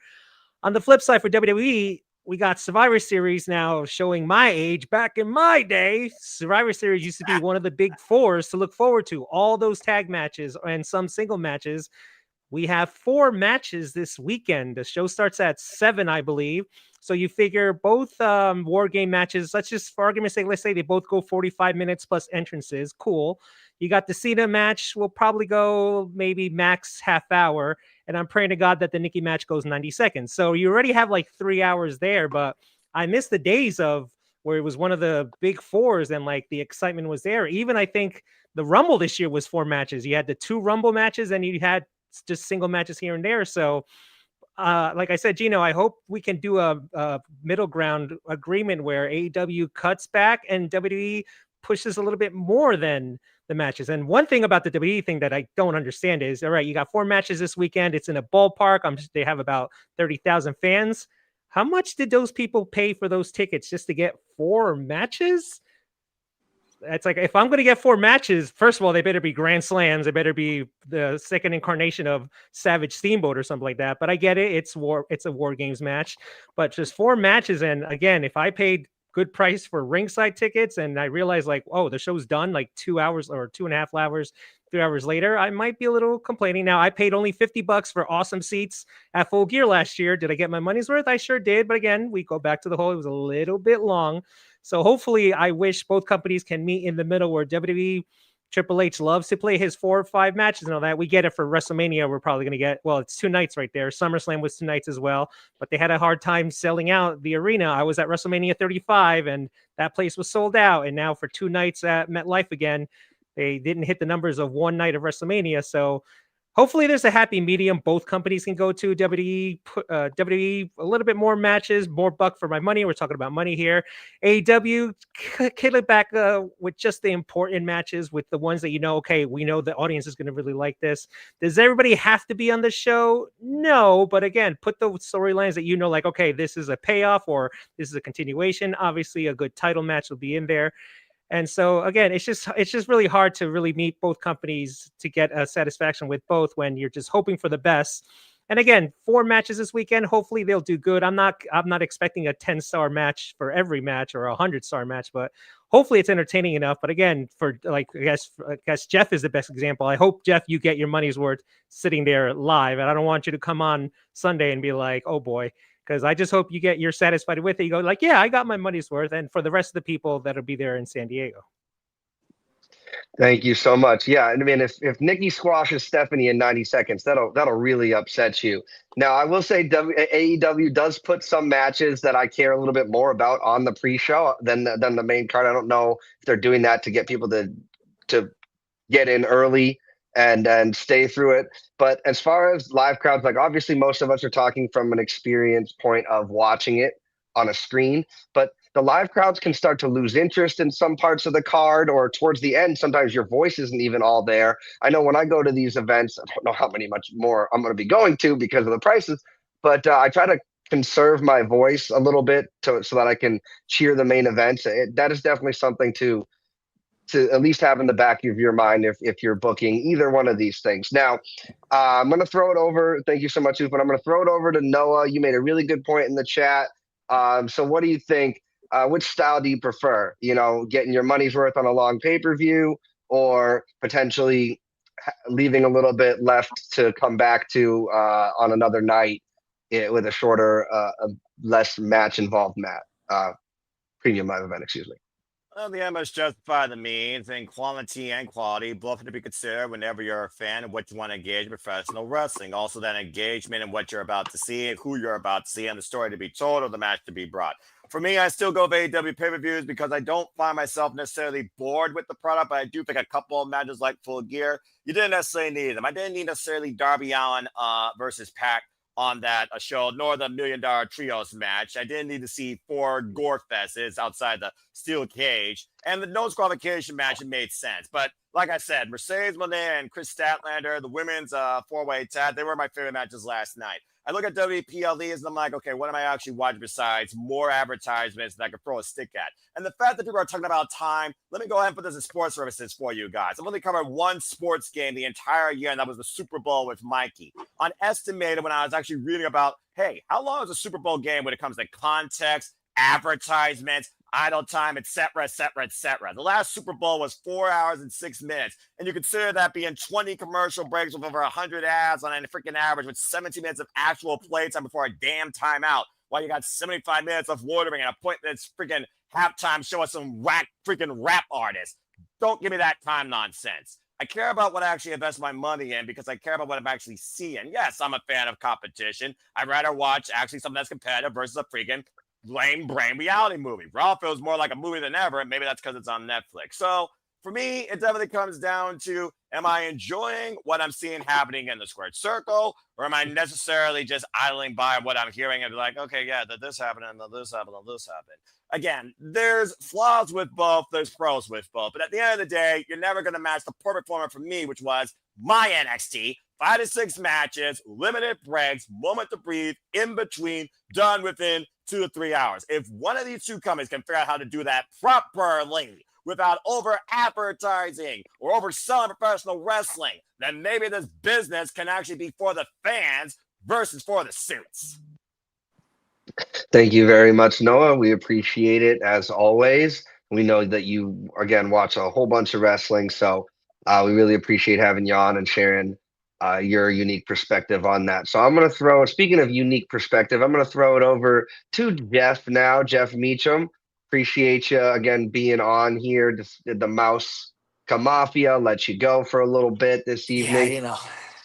On the flip side for WWE, we got Survivor Series now, showing my age. Back in my day, Survivor Series used to be one of the big fours to look forward to. All those tag matches and some single matches. We have 4 matches this weekend. The show starts at 7, I believe. So you figure both War Game matches, let's just, for argument's sake, let's say they both go 45 minutes plus entrances. Cool. You got the Cena match, will probably go maybe max half hour. And I'm praying to God that the Nikki match goes 90 seconds. So you already have like 3 hours there, but I miss the days of where it was one of the big fours and like the excitement was there. Even I think the Rumble this year was 4 matches. You had the 2 Rumble matches and you had just single matches here and there. So like I said, Gino, I hope we can do a middle ground agreement where AEW cuts back and WWE pushes a little bit more than the matches. And one thing about the WWE thing that I don't understand is, all right, you got 4 matches this weekend. It's in a ballpark. They have about 30,000 fans. How much did those people pay for those tickets just to get 4 matches? It's like, if I'm going to get 4 matches, first of all, they better be Grand Slams. They better be the second incarnation of Savage Steamboat or something like that. But I get it. It's a War Games match, but just 4 matches. And again, if I paid good price for ringside tickets and I realized like, oh, the show's done like 2 hours or 2.5 hours, 3 hours later, I might be a little complaining. Now, I paid only $50 for awesome seats at Full Gear last year. Did I get my money's worth? I sure did. But again, we go back to the whole, it was a little bit long. So hopefully, I wish both companies can meet in the middle where WWE Triple H loves to play his 4 or 5 matches and all that. We get it for WrestleMania. We're probably going to get, well, it's 2 nights right there. SummerSlam was 2 nights as well, but they had a hard time selling out the arena. I was at WrestleMania 35 and that place was sold out. And now for 2 nights at MetLife again, they didn't hit the numbers of 1 night of WrestleMania. So hopefully there's a happy medium. Both companies can go to WWE, a little bit more matches, more buck for my money. We're talking about money here. AEW, kill it back with just the important matches, with the ones that okay, we know the audience is going to really like this. Does everybody have to be on the show? No, but again, put the storylines that like, okay, this is a payoff or this is a continuation. Obviously, a good title match will be in there. And so again, it's just really hard to really meet both companies to get a satisfaction with both when you're just hoping for the best. And again, 4 matches this weekend. Hopefully they'll do good. I'm not expecting a 10-star match for every match or a 100-star match, but hopefully it's entertaining enough. But again, for I guess Jeff is the best example. I hope, Jeff, you get your money's worth sitting there live. And I don't want you to come on Sunday and be like, oh boy, because I just hope you're satisfied with it. You go like, yeah, I got my money's worth. And for the rest of the people that'll be there in San Diego. Thank you so much. Yeah, I mean, if Nikki squashes Stephanie in 90 seconds, that'll really upset you. Now, I will say AEW does put some matches that I care a little bit more about on the pre-show than the main card. I don't know if they're doing that to get people to get in early and stay through it. But as far as live crowds, like obviously most of us are talking from an experience point of watching it on a screen, but the live crowds can start to lose interest in some parts of the card, or towards the end, sometimes your voice isn't even all there. I know when I go to these events, I don't know how much more I'm going to be going to because of the prices, but I try to conserve my voice a little bit so that I can cheer the main events. That is definitely something to at least have in the back of your mind if you're booking either one of these things. Now, I'm going to throw it over. Thank you so much, Upan. I'm going to throw it over to Noah. You made a really good point in the chat. So what do you think? Which style do you prefer? Getting your money's worth on a long pay-per-view, or potentially leaving a little bit left to come back to on another night with a shorter, less match-involved premium live event, excuse me. Well, the end must justify the means, and quality and quality both have to be considered whenever you're a fan of what you want to engage in professional wrestling. Also, that engagement in what you're about to see, who you're about to see, and the story to be told or the match to be brought. For me, I still go with AEW pay-per-views because I don't find myself necessarily bored with the product, but I do think a couple of matches like Full Gear, you didn't necessarily need them. I didn't need necessarily Darby Allin versus Pac on that show, nor the $1 Million Trios match. I didn't need to see 4 gore fests outside the steel cage. And the no disqualification match, it made sense. But like I said, Mercedes Moné and Chris Statlander, the women's 4-way tag, they were my favorite matches last night. I look at WPLEs and I'm like, okay, what am I actually watching besides more advertisements that I could throw a stick at? And the fact that people are talking about time, let me go ahead and put this in sports services for you guys. I've only covered one sports game the entire year, and that was the Super Bowl with Mikey. On Estimated, when I was actually reading about, hey, how long is a Super Bowl game when it comes to context, advertisements, idle time, etc., etc., etc. The last Super Bowl was 4 hours and 6 minutes, and you consider that being 20 commercial breaks with over 100 ads on a freaking average, with 17 minutes of actual play time before a damn timeout, while you got 75 minutes of watering and a point that's freaking halftime show us some whack freaking rap artists. Don't give me that time nonsense. I care about what I actually invest my money in because I care about what I'm actually seeing. Yes, I'm a fan of competition. I'd rather watch actually something that's competitive versus a freaking lame brain reality movie. Raw feels more like a movie than ever, and maybe that's because it's on Netflix. So for me, it definitely comes down to, am I enjoying what I'm seeing happening in the squared circle, or am I necessarily just idling by what I'm hearing and be like, okay, yeah, that this happened and this happened and this happened. Again, there's flaws with both, there's pros with both, but at the end of the day, you're never going to match the perfect format for me, which was my NXT. 5 to 6 matches, limited breaks, moment to breathe, in between, done within 2 to 3 hours. If one of these two companies can figure out how to do that properly without over advertising or overselling professional wrestling, then maybe this business can actually be for the fans versus for the suits. Thank you very much, Noah. We appreciate it as always. We know that you, again, watch a whole bunch of wrestling, so we really appreciate having you on and sharing your unique perspective on that. So I'm going to speaking of unique perspective, I'm going to throw it over to Jeff now, Jeff Meacham. Appreciate you again being on here. Just did the Mouse Mafia, let you go for a little bit this Yeah, evening. you know.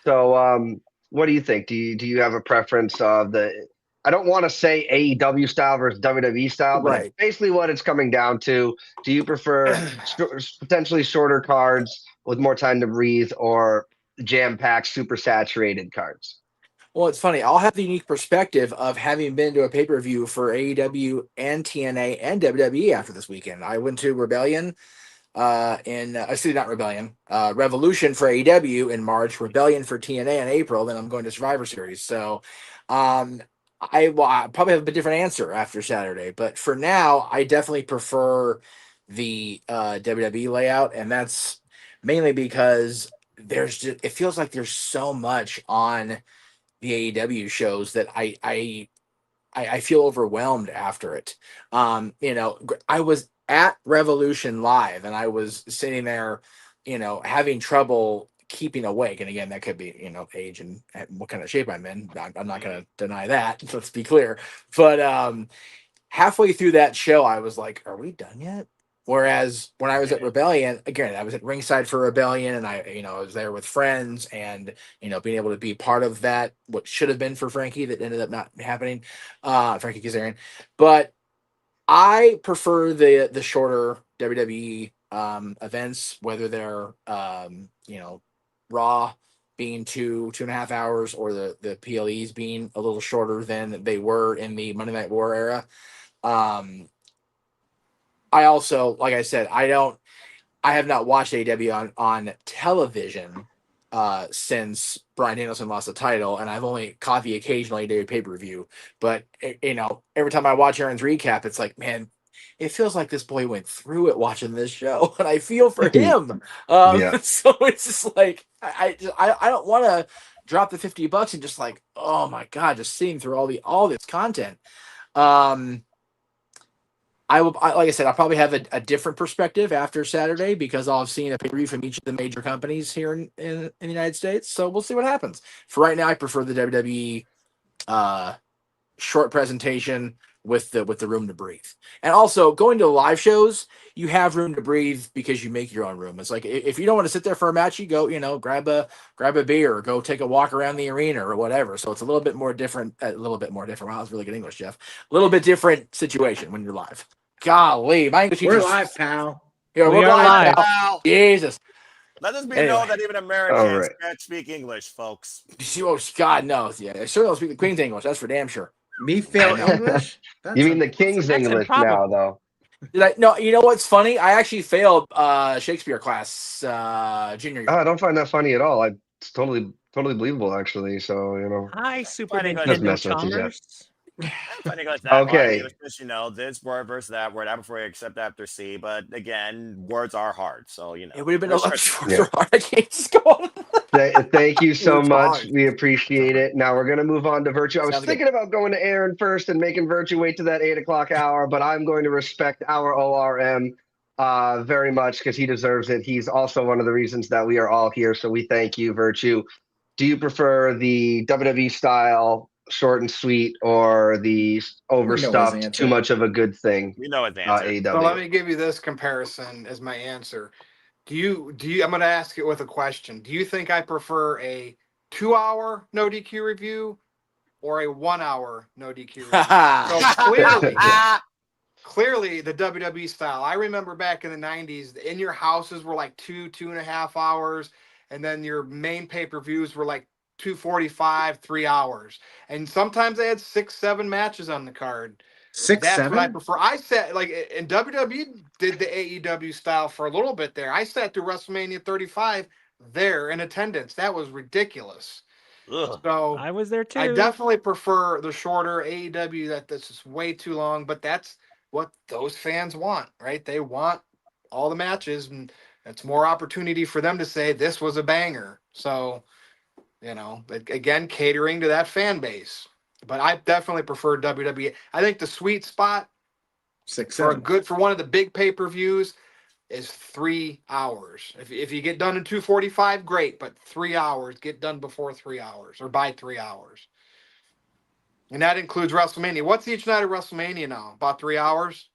So, what do you think? Do you have a preference of the? I don't want to say AEW style versus WWE style, but Right. basically what it's coming down to. Do you prefer potentially shorter cards with more time to breathe, or jam-packed, super saturated cards? Well, it's funny. I'll have the unique perspective of having been to a pay-per-view for AEW and TNA and WWE after this weekend. I went to Rebellion not Rebellion, Revolution for AEW in March, Rebellion for TNA in April, then I'm going to Survivor Series. So I probably have a different answer after Saturday, but for now, I definitely prefer the WWE layout, and that's mainly because it feels like there's so much on the AEW shows that I feel overwhelmed after it. I was at Revolution Live and I was sitting there, having trouble keeping awake. And again, that could be, age and what kind of shape I'm in. I'm not going to deny that. Let's be clear. But halfway through that show, I was like, are we done yet? Whereas when I was at Rebellion, again, I was at ringside for Rebellion, and I was there with friends, and being able to be part of that, what should have been for Frankie that ended up not happening, Frankie Kazarian. But I prefer the shorter WWE events, whether they're Raw being 2.5 hours, or the PLEs being a little shorter than they were in the Monday Night War era. I also, like I said, I have not watched AEW on television since Bryan Danielson lost the title, and I've only caught the occasional AEW pay-per-view. But every time I watch Aaron's recap, it's like, man, it feels like this boy went through it watching this show, and I feel for him. Yeah. So it's just like I don't want to drop the $50 and just like, oh my god, just seeing through all this content. Like I said, I'll probably have a different perspective after Saturday because I'll have seen a pay-per-view from each of the major companies here in the United States. So we'll see what happens. For right now, I prefer the WWE short presentation with the room to breathe. And also, going to live shows, you have room to breathe because you make your own room. It's like if you don't want to sit there for a match, you go, grab a beer or go take a walk around the arena or whatever. So it's a little bit more different. Wow, that was really good English, Jeff. A little bit different situation when you're live. Golly, my English We're teacher's- live, pal. Yeah, We we're are live. live. Now. Wow. Jesus. Let us be Anyway. known that even All Americans right. can't speak English, folks. Oh, God knows. Yeah, I certainly don't speak the Queen's English. That's for damn sure. Me fail English? That's You mean the King's that's English now, improbable. though? Did I? No, you know what's funny? I actually failed Shakespeare class junior year. I don't find that funny at all. It's totally believable, actually. So, Hi, Super Funny, Just Nintendo messing with you, Jeff. Chalmers. Funny English that Okay. one. Just, this word versus that word. I prefer accept after C, but again, words are hard. So It would have been a lot shorter. Yeah. I can't just go on. Thank you so It's much. hard. We appreciate it. Now we're going to move on to Virtue. I was Sounds thinking about going to Aaron first and making Virtue wait to that 8 o'clock hour, but I'm going to respect our ORM very much because he deserves it. He's also one of the reasons that we are all here. So we thank you, Virtue. Do you prefer the WWE style, short and sweet, or the overstuffed, answer. too much of a good thing? we know his answer. AEW. So let me give you this comparison as my answer. Do you I'm going to ask it with a question. Do you think I prefer a 2-hour no DQ review or a 1-hour no DQ review? So clearly the WWE style. I remember back in the 90s, in your houses were like 2.5 hours, and then your main pay-per-views were like 2:45, 3 hours. And sometimes they had 6-7 matches on the card. That's 7? what I prefer. I sat and WWE did the AEW style for a little bit there. I sat through WrestleMania 35 there in attendance. That was ridiculous. Ugh. So I was there too. I definitely prefer the shorter AEW. This is way too long, but that's what those fans want, right? They want all the matches, and it's more opportunity for them to say this was a banger. So, again, catering to that fan base. But I definitely prefer WWE. I think the sweet spot 6, for 7. for one of the big pay-per-views is 3 hours. If you get done in 2:45, great, but 3 hours, get done before 3 hours or by 3 hours. And that includes WrestleMania. What's each night of WrestleMania now? About 3 hours?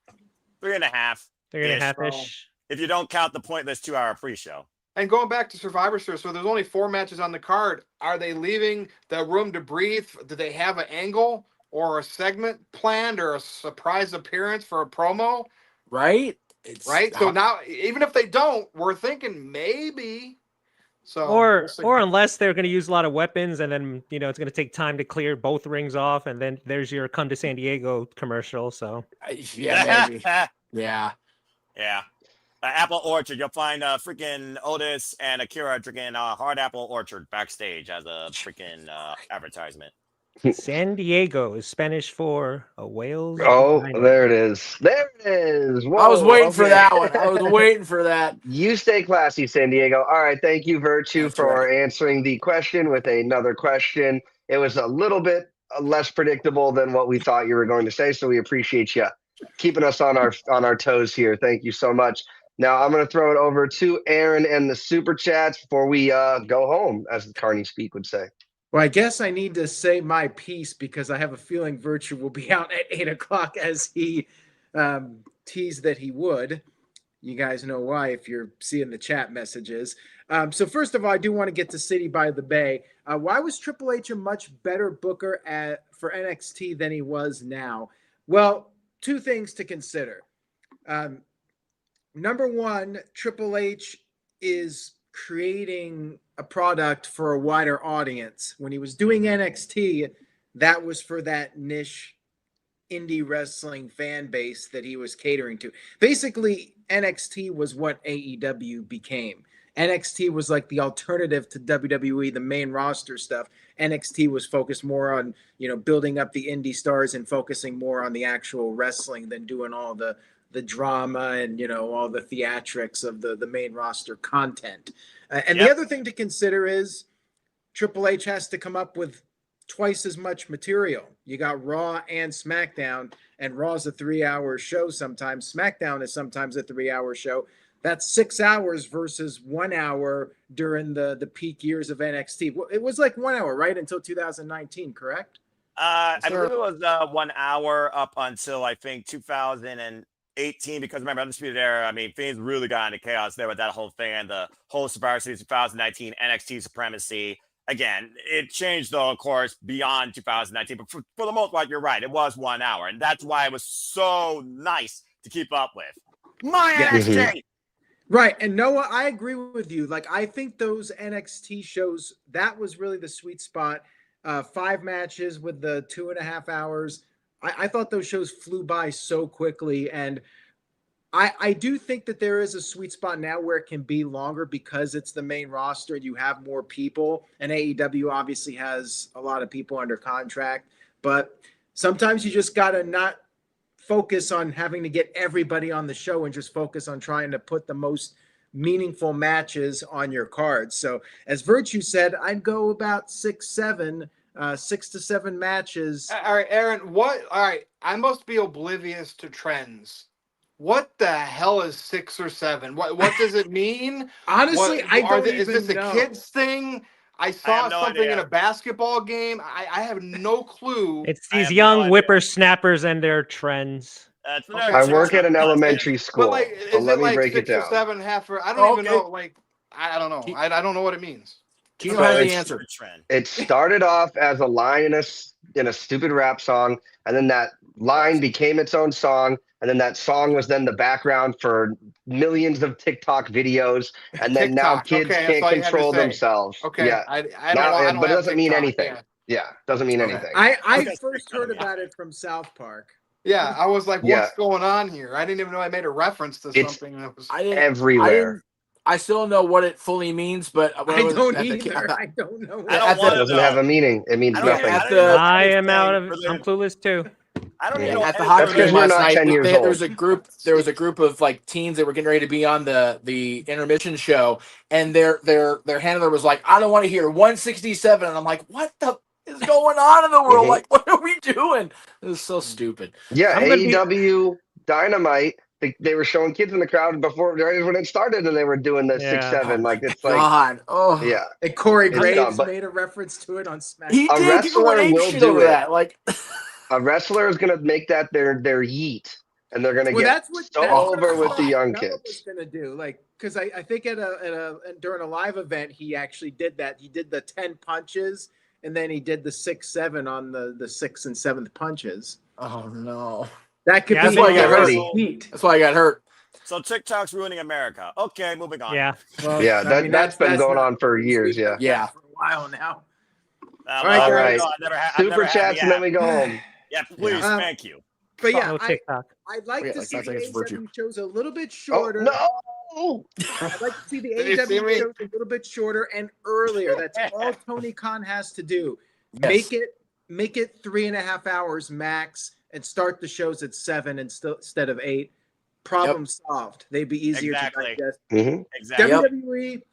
3.5. 3.5-ish. If you don't count the pointless 2-hour pre-show. And going back to Survivor Series, so there's only 4 matches on the card. Are they leaving the room to breathe? Do they have an angle or a segment planned or a surprise appearance for a promo? Right? Right. So now, even if they don't, we're thinking maybe. So Or unless they're going to use a lot of weapons, and then it's going to take time to clear both rings off, and then there's your "Come to San Diego" commercial. So yeah, maybe. Yeah. Yeah. Apple Orchard, you'll find freaking Otis and Akira drinking Hard Apple Orchard backstage as a freaking advertisement. San Diego is Spanish for a whale's. Oh, vagina. there it is. There it is. Whoa, I was waiting for okay. that one. I was waiting for that. You stay classy, San Diego. All right. Thank you, Virtue, That's for right. answering the question with another question. It was a little bit less predictable than what we thought you were going to say, so we appreciate you keeping us on our toes here. Thank you so much. Now I'm going to throw it over to Aaron and the super chats before we go home, as the Carney Speak would say. Well, I guess I need to say my piece because I have a feeling Virtue will be out at 8 o'clock as he teased that he would. You guys know why if you're seeing the chat messages. So first of all, I do want to get to City by the Bay. Why was Triple H a much better booker for NXT than he was now? Well, 2 things to consider. Number one, Triple H is creating a product for a wider audience. When he was doing NXT, that was for that niche indie wrestling fan base that he was catering to. Basically, NXT was what AEW became. NXT was like the alternative to WWE, the main roster stuff. NXT was focused more on, building up the indie stars and focusing more on the actual wrestling than doing all the drama and, all the theatrics of the main roster content. The other thing to consider is Triple H has to come up with twice as much material. You got Raw and SmackDown, and Raw's a 3-hour show sometimes. SmackDown is sometimes a 3-hour show. That's 6 hours versus 1 hour during the peak years of NXT. It was like 1 hour, right? Until 2019, correct? I believe it was 1 hour up until, I think, 2018, because remember, Undisputed Era, I mean, things really got into chaos there with that whole thing and the whole Survivor Series 2019 NXT supremacy. Again, it changed, though, of course, beyond 2019. But for the most part, you're right. It was 1 hour. And that's why it was so nice to keep up with. My NXT! Mm-hmm. Right. And Noah, I agree with you. Like, I think those NXT shows, that was really the sweet spot. 5 matches with the 2.5 hours. I thought those shows flew by so quickly. And I do think that there is a sweet spot now where it can be longer because it's the main roster and you have more people. And AEW obviously has a lot of people under contract. But sometimes you just got to not focus on having to get everybody on the show and just focus on trying to put the most meaningful matches on your cards. So as Virtue said, I'd go about 6 to 7 matches. All right, Aaron, all right, I must be oblivious to trends. What the hell is 6 or 7? What does it mean? Honestly, I don't even Is this a know. kids thing? I saw something in a basketball game. I have no clue. It's these young whippersnappers and their trends. I work at an elementary school. But like, so is let it me like break it 6 or down. 7 half? I don't even know. Like, I don't know. I don't know what it means. Kino So has the it's- answer. It started off as a line in a stupid rap song, and then that line became its own song, and then that song was then the background for millions of TikTok videos, and then now TikTok. kids Okay, that's can't all you had to control say. themselves. Okay, Yeah, I Now- don't but it have doesn't mean TikTok, anything. Yeah, doesn't mean Okay. anything. I first heard about it from South Park. Yeah, I was like, Yeah. what's going on here? I didn't even know I made a reference to It's something that was. everywhere. I still don't know what it fully means, but I don't either. I don't know. I don't It want to doesn't know. have a meaning. It means I don't nothing. even- At the- I am out of. anything I'm clueless too. I don't even Yeah. know At the anything hockey That's 'cause game you're last not night, 10 years there old. was a group of like teens that were getting ready to be on the intermission show, and their handler was like, "I don't want to hear 167," and I'm like, "What the is going on in the world? Mhm. Like, what are we doing?" It was so stupid. Yeah, I'm gonna be- AEW Dynamite. They were showing kids in the crowd before right when it started, and they were doing the Yeah. 6-7. Like it's like, God, oh yeah, And Corey It's Graves dumb, but- made a reference to it on SmackDown. he A did. People went wrestler ape will shit do over it. that. Like, a wrestler is gonna make that their yeet. and they're gonna Well, get that's what so that's what over I with thought the young Bella was kids. gonna do. Like, because I think during a live event he actually did that. He did the 10 punches, and then he did the 6-7 on the 6th and 7th punches. Oh no. That could Yeah, be that's why I got hurt. heat. That's why I got hurt. So TikTok's ruining America. Okay, moving on. Yeah. Well, Yeah, I mean, that's been going not on for news. years. We've Yeah. had Yeah. that for a while now. All right, All guys. right. I've Super never had chats, the and then app. we go home. Yeah, please, Yeah. thank you. But yeah, No TikTok. I'd like Yeah, to like see 5 the seconds of virtue. AEW shows a little bit Oh shorter. no! I'd like to see the Did you see AEW me? shows a little bit shorter and earlier. That's all Tony Khan has to do. Yes. Make it 3.5 hours max, and start the shows at 7 instead of 8. Problem solved. They'd be easier Exactly. to digest. Mhm. Exactly. WWE,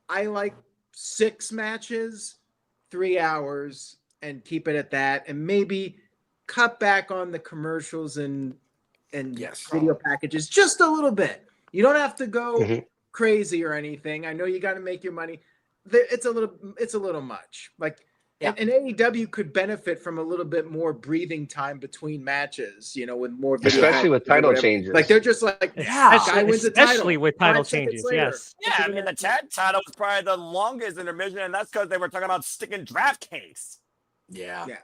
I like 6 matches, 3 hours, and keep it at that, and maybe cut back on the commercials and Yes. video packages just a little bit. You don't have to go Mhm. crazy or anything. I know you got to make your money. It's a little much. Like, Yeah. and AEW could benefit from a little bit more breathing time between matches. With more video Especially with packages or title whatever. changes. Like, they're just like, Yeah. guy wins a title. Especially with title 5 seconds changes. later. Yes. Yeah, I mean, the tag title was probably the longest intermission, and that's because they were talking about sticking draft case. Yeah. Yeah.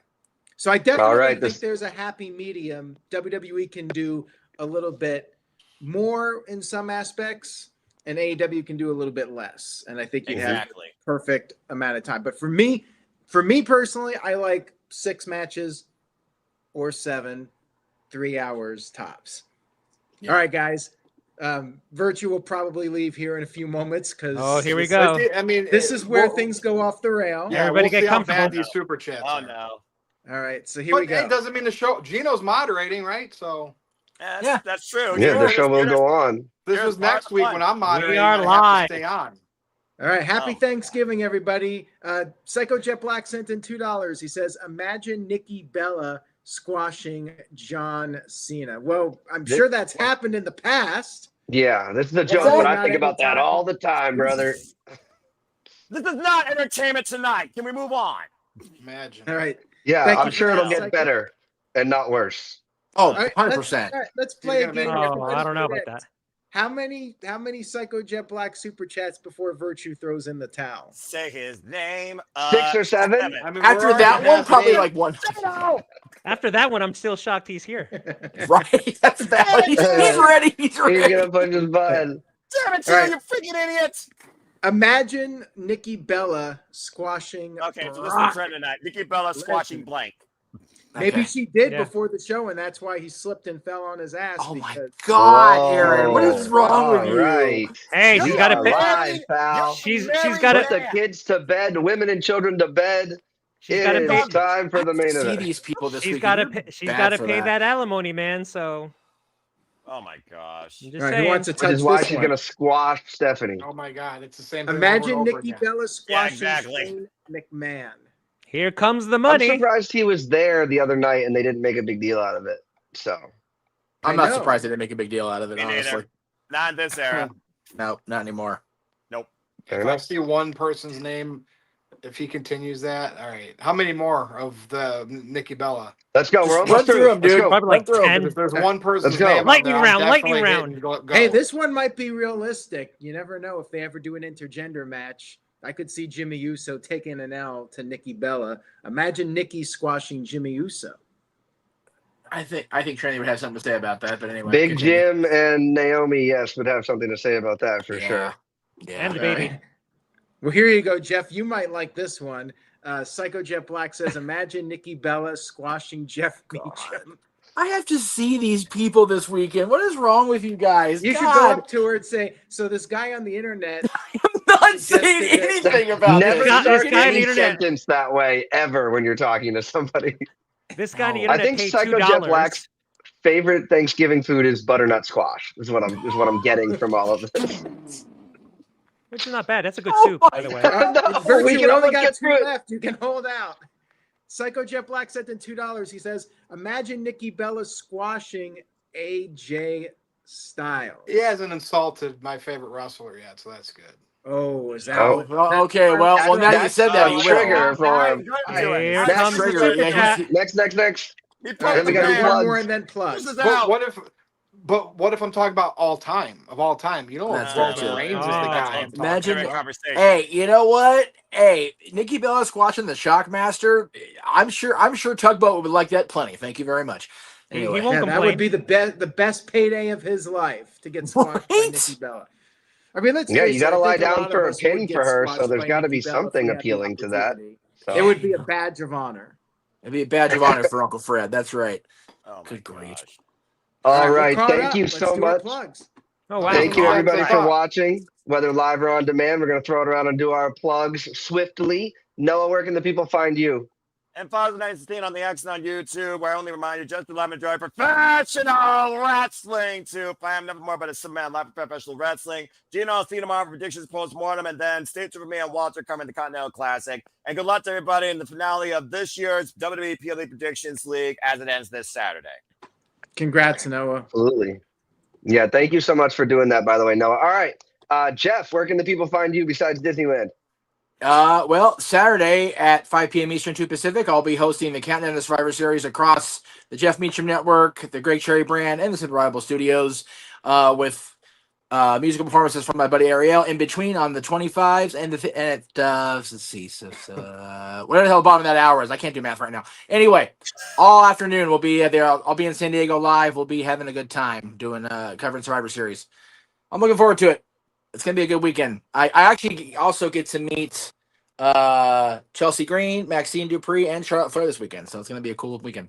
So I definitely All right, think there's a happy medium. WWE can do a little bit more in some aspects, and AEW can do a little bit less. And I think you have Exactly. perfect amount of time. But for me personally, I like 6 matches or 7, 3 hours tops. Yeah. All right, guys. Virtue will probably leave here in a few moments because Here we go. I mean, this is where we'll- things go off the rail. Yeah, Everybody we'll get see how comfortable. bad these super chats Oh are. no. All right, so here But we go. it doesn't mean the show. Gino's moderating, right? So Yeah. That's true. Yeah, the show will go on. this Here's was part of next the week fun. when I'm moderating. are I have live. to stay on. All right, happy Oh. Thanksgiving, everybody. Psycho Jet Black sent in $2. He says, "Imagine Nikki Bella squashing John Cena." Well, I'm sure that's happened in the past. Yeah, this is a joke, Probably but I not think every about that time. all the time, brother. This is not Entertainment Tonight. Can we move on? Imagine. All right, Yeah, Thank I'm you for sure it'll that, get Psycho. better and not worse. Oh, All right, 100%. let's play a gonna game. make- Oh, Everybody I don't know about predict. that. How many Psycho Jet Black super chats before Virtue throws in the towel? Say his name. 6 or 7? I mean, After we're that already one, past probably 8. like 1. After that one, I'm still shocked he's here. Right. That's bad. He's ready. He's He's ready. gonna push his button. Damn it, All right. you freaking idiot. Imagine Nikki Bella squashing. Okay, so this is the Brock. trend tonight. Nikki Bella squashing Legend. blank. Maybe Okay. she did Yeah. before the show, and that's why he slipped and fell on his ass. Oh my because God, Aaron. What is Whoa. wrong with All you? right. Hey, We she's got are to pick. live, pal. She's Very got Put to. the kids to bed, women and children to bed. She's It got to is pay. time for the main See event. these people this She's week. got to. and you're She's bad got to for pay that alimony, man. So Oh my gosh. I'm All just right, saying. who wants to Which touch is why this she's one? gonna squash Stephanie. Oh my God, it's the same thing. Imagine over and over Nikki again. Bella squashing exactly. Shane McMahon. Here comes the I'm money. surprised he was there the other night and they didn't make a big deal out of it. So I'm I not know. surprised they didn't make a big deal out of it, Me neither. honestly. Not in this era. No, not anymore. fair If I enough. see one person's name, if he continues that, all right. How many more of the Nikki Bella? Let's go. We're Just almost run through through. them, Let's dude. go. Probably Run like through 'em. 10. If there's one person's go. name, on Lightning there, I'm round, lightning definitely round. hitting Go. Hey, this one might be realistic. You never know if they ever do an intergender match. I could see Jimmy Uso taking an L to Nikki Bella. Imagine Nikki squashing Jimmy Uso. I think Trinity would have something to say about that, but anyway. Big continue. Jim and Naomi, yes, would have something to say about that for Yeah. sure. Yeah. And the All baby. right. Well, here you go, Jeff. You might like this one. Psycho Jet Black says, "Imagine Nikki Bella squashing Jeff Meacham." I have to see these people this weekend. What is wrong with you guys? You should go God, up to her and say, "So this guy on the internet." I'm not saying Suggested that- anything about Never this. guy- start this guy on the any internet- sentence that way ever when you're talking to somebody. This guy on the No. I internet think paid Psycho Jet $2. Black's favorite Thanksgiving food is butternut squash. Is what I'm getting from all of this. Which is not bad. That's a good Oh soup, my by the way. No, Virtue, we we can only almost got get 2 through it. left. You can hold out. Psycho Jet Black sent in $2. He says, "Imagine Nikki Bella squashing AJ Styles." He hasn't insulted my favorite wrestler yet, so that's good. Oh, is that? Oh. Well, okay. Well, now you That's said that. a He will. trigger for I'm him. going to it. Here I'm Next comes the going to trigger. it. super Yeah, chat. he's- Next. He All put right, Then the we got man. plugs. one more and then plugs. This is But out. what if I'm talking about all time? Of all time, you know, That's Roman fair, too. Reigns is the Oh. guy. I'm talking Imagine- about. Conversation. Hey, you know what? Hey, Nikki Bella squashing the Shockmaster. I'm sure Tugboat would like that plenty. Thank you very much. He Anyway, won't Yeah, that complain. would be the best payday of his life to get squashed by Right? Nikki Bella. I mean, let's Yeah, face you it, got to I lie think a down lot for of a us pin would for get her, so squashed there's by got to Nikki be Bella if something we had the appealing to that. opportunity. So. It would be a badge of honor. It'd be a badge of honor for Uncle Fred. That's right. Oh my Good grief. gosh. All we're right, caught thank up. you Let's so do our much. plugs. Oh wow. Thank you, Wow. everybody, for Wow. watching, whether live or on demand. We're going to throw it around and do our plugs swiftly. Noah, where can the people find you? And follow the 19 on the X and on YouTube, where I only remind you just to love and enjoy professional wrestling too. I am nothing more but a subman live professional wrestling. Gino, I'll see you tomorrow for predictions post-mortem, and then stay tuned for me and Walter covering the Continental Classic. And good luck to everybody in the finale of this year's WWE PLE Predictions League as it ends this Saturday. Congrats, Noah. Absolutely. Yeah, thank you so much for doing that, by the way, Noah. All right, Jeff, where can the people find you besides Disneyland? Well, Saturday at 5 p.m. Eastern, 2 Pacific, I'll be hosting the Countdown to Survivor Series across the Jeff Meacham Network, the Greg Cherry brand, and the Super Rival Studios, with musical performances from my buddy Ariel in between on the 25s and let's see, whatever the hell the bottom of that hour is. I can't do math right now. Anyway, all afternoon we'll be there. I'll be in San Diego live. We'll be having a good time doing covering Survivor Series. I'm looking forward to it. It's gonna be a good weekend. I actually also get to meet Chelsea Green, Maxine Dupree, and Charlotte Flair this weekend. So it's gonna be a cool weekend.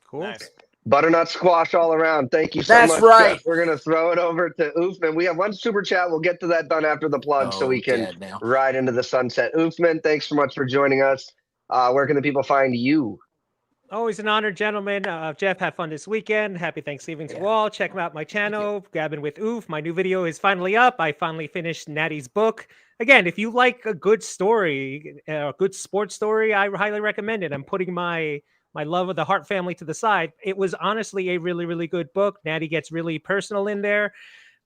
Cool. Nice. Butternut squash all around. Thank you so That's much, right. Jeff. We're going to throw it over to Oofman. We have one super chat. We'll get to that done after the plug so we can dead now. ride into the sunset. Oofman, thanks so much for joining us. Where can the people find you? Always an honor, gentlemen. Jeff, have fun this weekend. Happy Thanksgiving to all. Check out my channel, Gabbing with Oof. My new video is finally up. I finally finished Natty's book. Again, if you like a good story, a good sports story, I highly recommend it. I'm putting my love of the Hart family to the side. It was honestly a really, really good book. Natty gets really personal in there.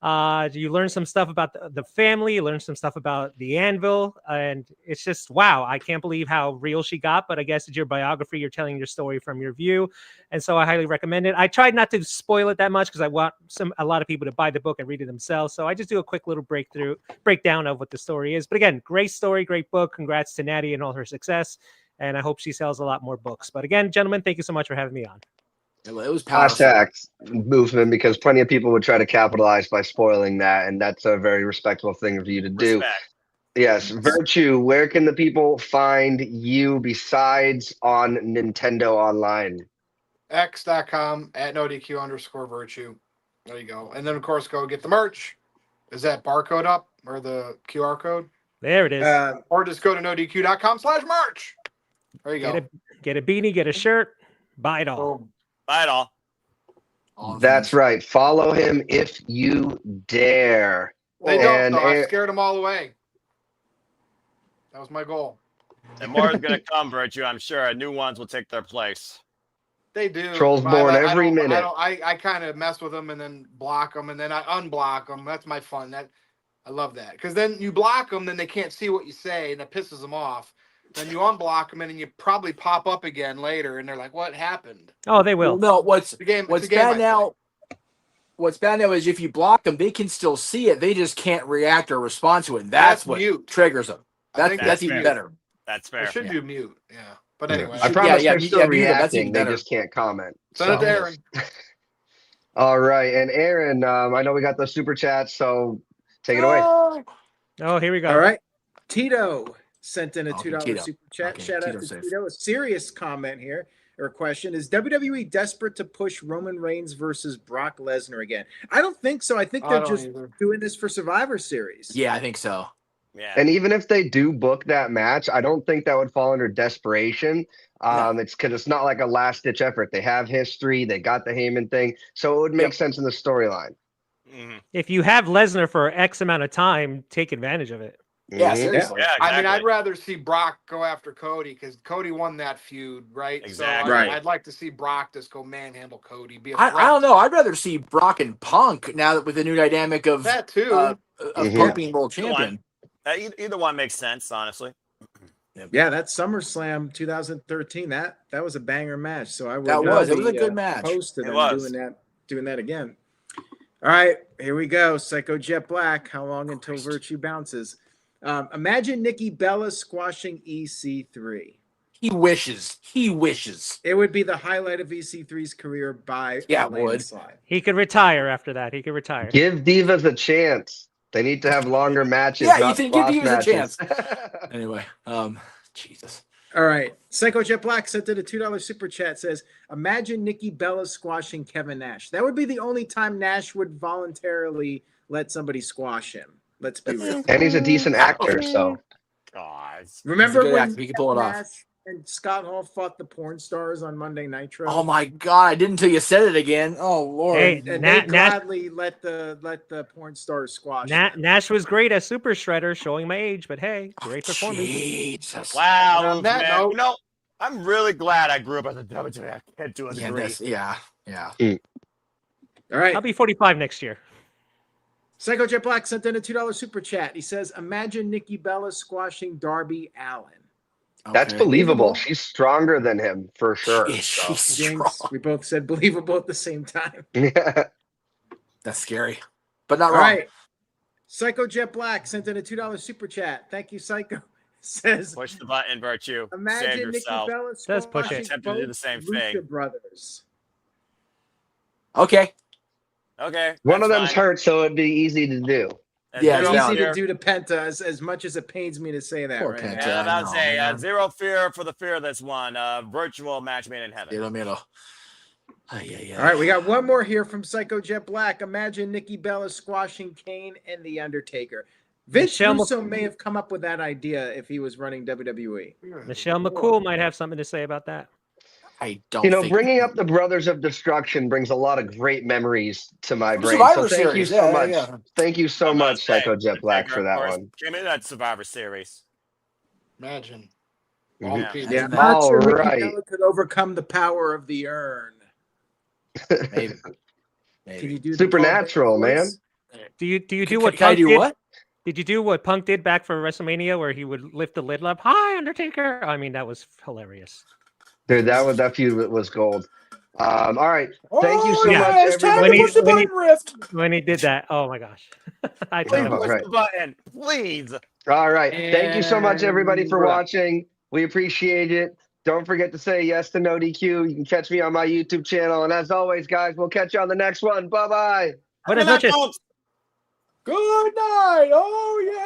You learn some stuff about the family, you learn some stuff about the anvil, and it's just, wow, I can't believe how real she got. But I guess it's your biography, you're telling your story from your view. And so I highly recommend it. I tried not to spoil it that much because I want a lot of people to buy the book and read it themselves. So I just do a quick little breakdown of what the story is. But again, great story, great book. Congrats to Natty and all her success. And I hope she sells a lot more books. But again, gentlemen, thank you so much for having me on. It was powerful. Hashtag movement, because plenty of people would try to capitalize by spoiling that, and that's a very respectable thing for you to do. Respect. Yes, Virtue, where can the people find you besides on Nintendo Online? X.com at NoDQ_virtue. There you go. And then, of course, go get the merch. Is that barcode up or the QR code? There it is. Or just go to NoDQ.com/merch. There you go. Get a beanie, get a shirt, buy it all. Boom. Bye, it all. That's right. Follow him if you dare. They don't, And though. I Aaron- scared them all away. That was my goal. And more is going to come, Virtue, I'm sure. And new ones will take their place. They do. Trolls but born I every don't- minute. I kind of mess with them and then block them and then I unblock them. That's my fun. I love that. Because then you block them, then they can't see what you say, and that pisses them off. Then you unblock them, and then you probably pop up again later, and they're like, "What happened?" Oh, they will. Well, no, what's The game. what's it's a game I bad play. now? What's bad now is if you block them, they can still see it. They just can't react or respond to it. That's what mute. triggers them. I think That's even fair. better. That's I fair. should do mute. Yeah. But anyway, I promise yeah, they're still mute them. That's reacting. even They better. just can't comment. send it So- to Aaron. All right. And Aaron, I know we got those super chats, so take it away. Oh, here we go. All right. Tito sent in a Okay, $2 Tito. super chat. Okay, Shout out Tito's to safe. Tito. A serious comment here or question. Is WWE desperate to push Roman Reigns versus Brock Lesnar again? I don't think so. I think I they're don't just either. doing this for Survivor Series. Yeah, I think so. Yeah. And even if they do book that match, I don't think that would fall under desperation. It's because it's not like a last ditch effort. They have history. They got the Heyman thing, so it would make Yep. sense in the storyline. Mhm. If you have Lesnar for X amount of time, take advantage of it. Yeah, Mhm. seriously. Yeah, exactly. I mean, I'd rather see Brock go after Cody because Cody won that feud, right? Exactly. So Right. I'd like to see Brock just go manhandle Cody. Be a I threat. don't know. I'd rather see Brock and Punk now that with the new dynamic of That too. of Mhm. Punk being world Either one. champion. Either one makes sense, honestly. Yeah, that's SummerSlam 2013. That was a banger match. So I would It was a be, good match. opposed to It them was. doing that again. All right, here we go. Psycho Jet Black. How long until Virtue bounces? Imagine Nikki Bella squashing EC3. He wishes. It would be the highlight of EC3's career by Yeah, a it would. landslide. He could retire after that. He could retire. Give divas a chance. They need to have longer matches, Yeah, you not think give squash divas a matches. Anyway, Jesus. All right. Psycho Jet Black sent in a $2 super chat, says, imagine Nikki Bella squashing Kevin Nash. That would be the only time Nash would voluntarily let somebody squash him. Let's be real. And he's a decent actor, so God. Remember good when actor. He can pull it off. Nash and Scott Hall fought the porn stars on Monday Nitro? Oh my God! I didn't until you said it again. Oh Lord. Hey, And Na- they Na- gladly let the porn stars squash them. Nash was great as Super Shredder, showing my age, but hey, great performance. Jesus. Wow, On that man. note- You know, I'm really glad I grew up as a WWE kid to a Yeah, degree. yeah. All right. I'll be 45 next year. Psycho Jet Black sent in a $2 super chat. He says, imagine Nikki Bella squashing Darby Allin. that's Okay. believable. She's stronger than him for sure. She's So. Jinx, strong. we both said believable at the same time. That's scary, but not All wrong. right. Psycho Jet Black sent in a $2 super chat. Thank you, Psycho. Says, Push the button, Virtue. Save imagine Nikki yourself. Bella Does push squashing it. Attempted to do both the same Lucha thing. brothers. Okay. Okay. One that's of them's fine. hurt, so it'd be easy to do. And Yeah, zero it's Easy fear. to do to Penta, as much as it pains me to say that Poor right Penta. now. Yeah, I that's know, a man. zero fear for the fearless one. Virtual match made in heaven. Miro. All right, we got one more here from Psycho Jet Black. Imagine Nikki Bella squashing Kane and The Undertaker. Vince Michelle Russo may have come up with that idea if he was running WWE. Michelle McCool might have something to say about that. I don't. You know, think bringing up the Brothers of Destruction brings a lot of great memories to my From brain. Survivor So thank you Series. so Yeah, much. yeah. Thank you so I'm gonna much, say, Psycho Jet Black, Undertaker, for of that course, one. came in that Survivor Series. Imagine. Mhm. All Yeah. people. Yeah, I'm that. not sure All Nikki right. Bella could overcome the power of the urn. Maybe. Can you do the Supernatural, Paul Bear man. voice? Do you do Can what I Punk do did? what? Did you do what Punk did back for WrestleMania, where he would lift the lid up? Hi, Undertaker. I mean, that was hilarious. Dude, that feud was gold. All right. Thank you Oh, so yeah, much, it's time When to he- push the when he- button, Rift. When he did that, oh my gosh, I Please totally. All push right. the button. Please. All right. Thank you so much, everybody, for And wrap. watching. We appreciate it. Don't forget to say yes to NoDQ. You can catch me on my YouTube channel. And as always, guys, we'll catch you on the next one. Bye-bye. But Good as night, much as folks. Good night. Oh yeah.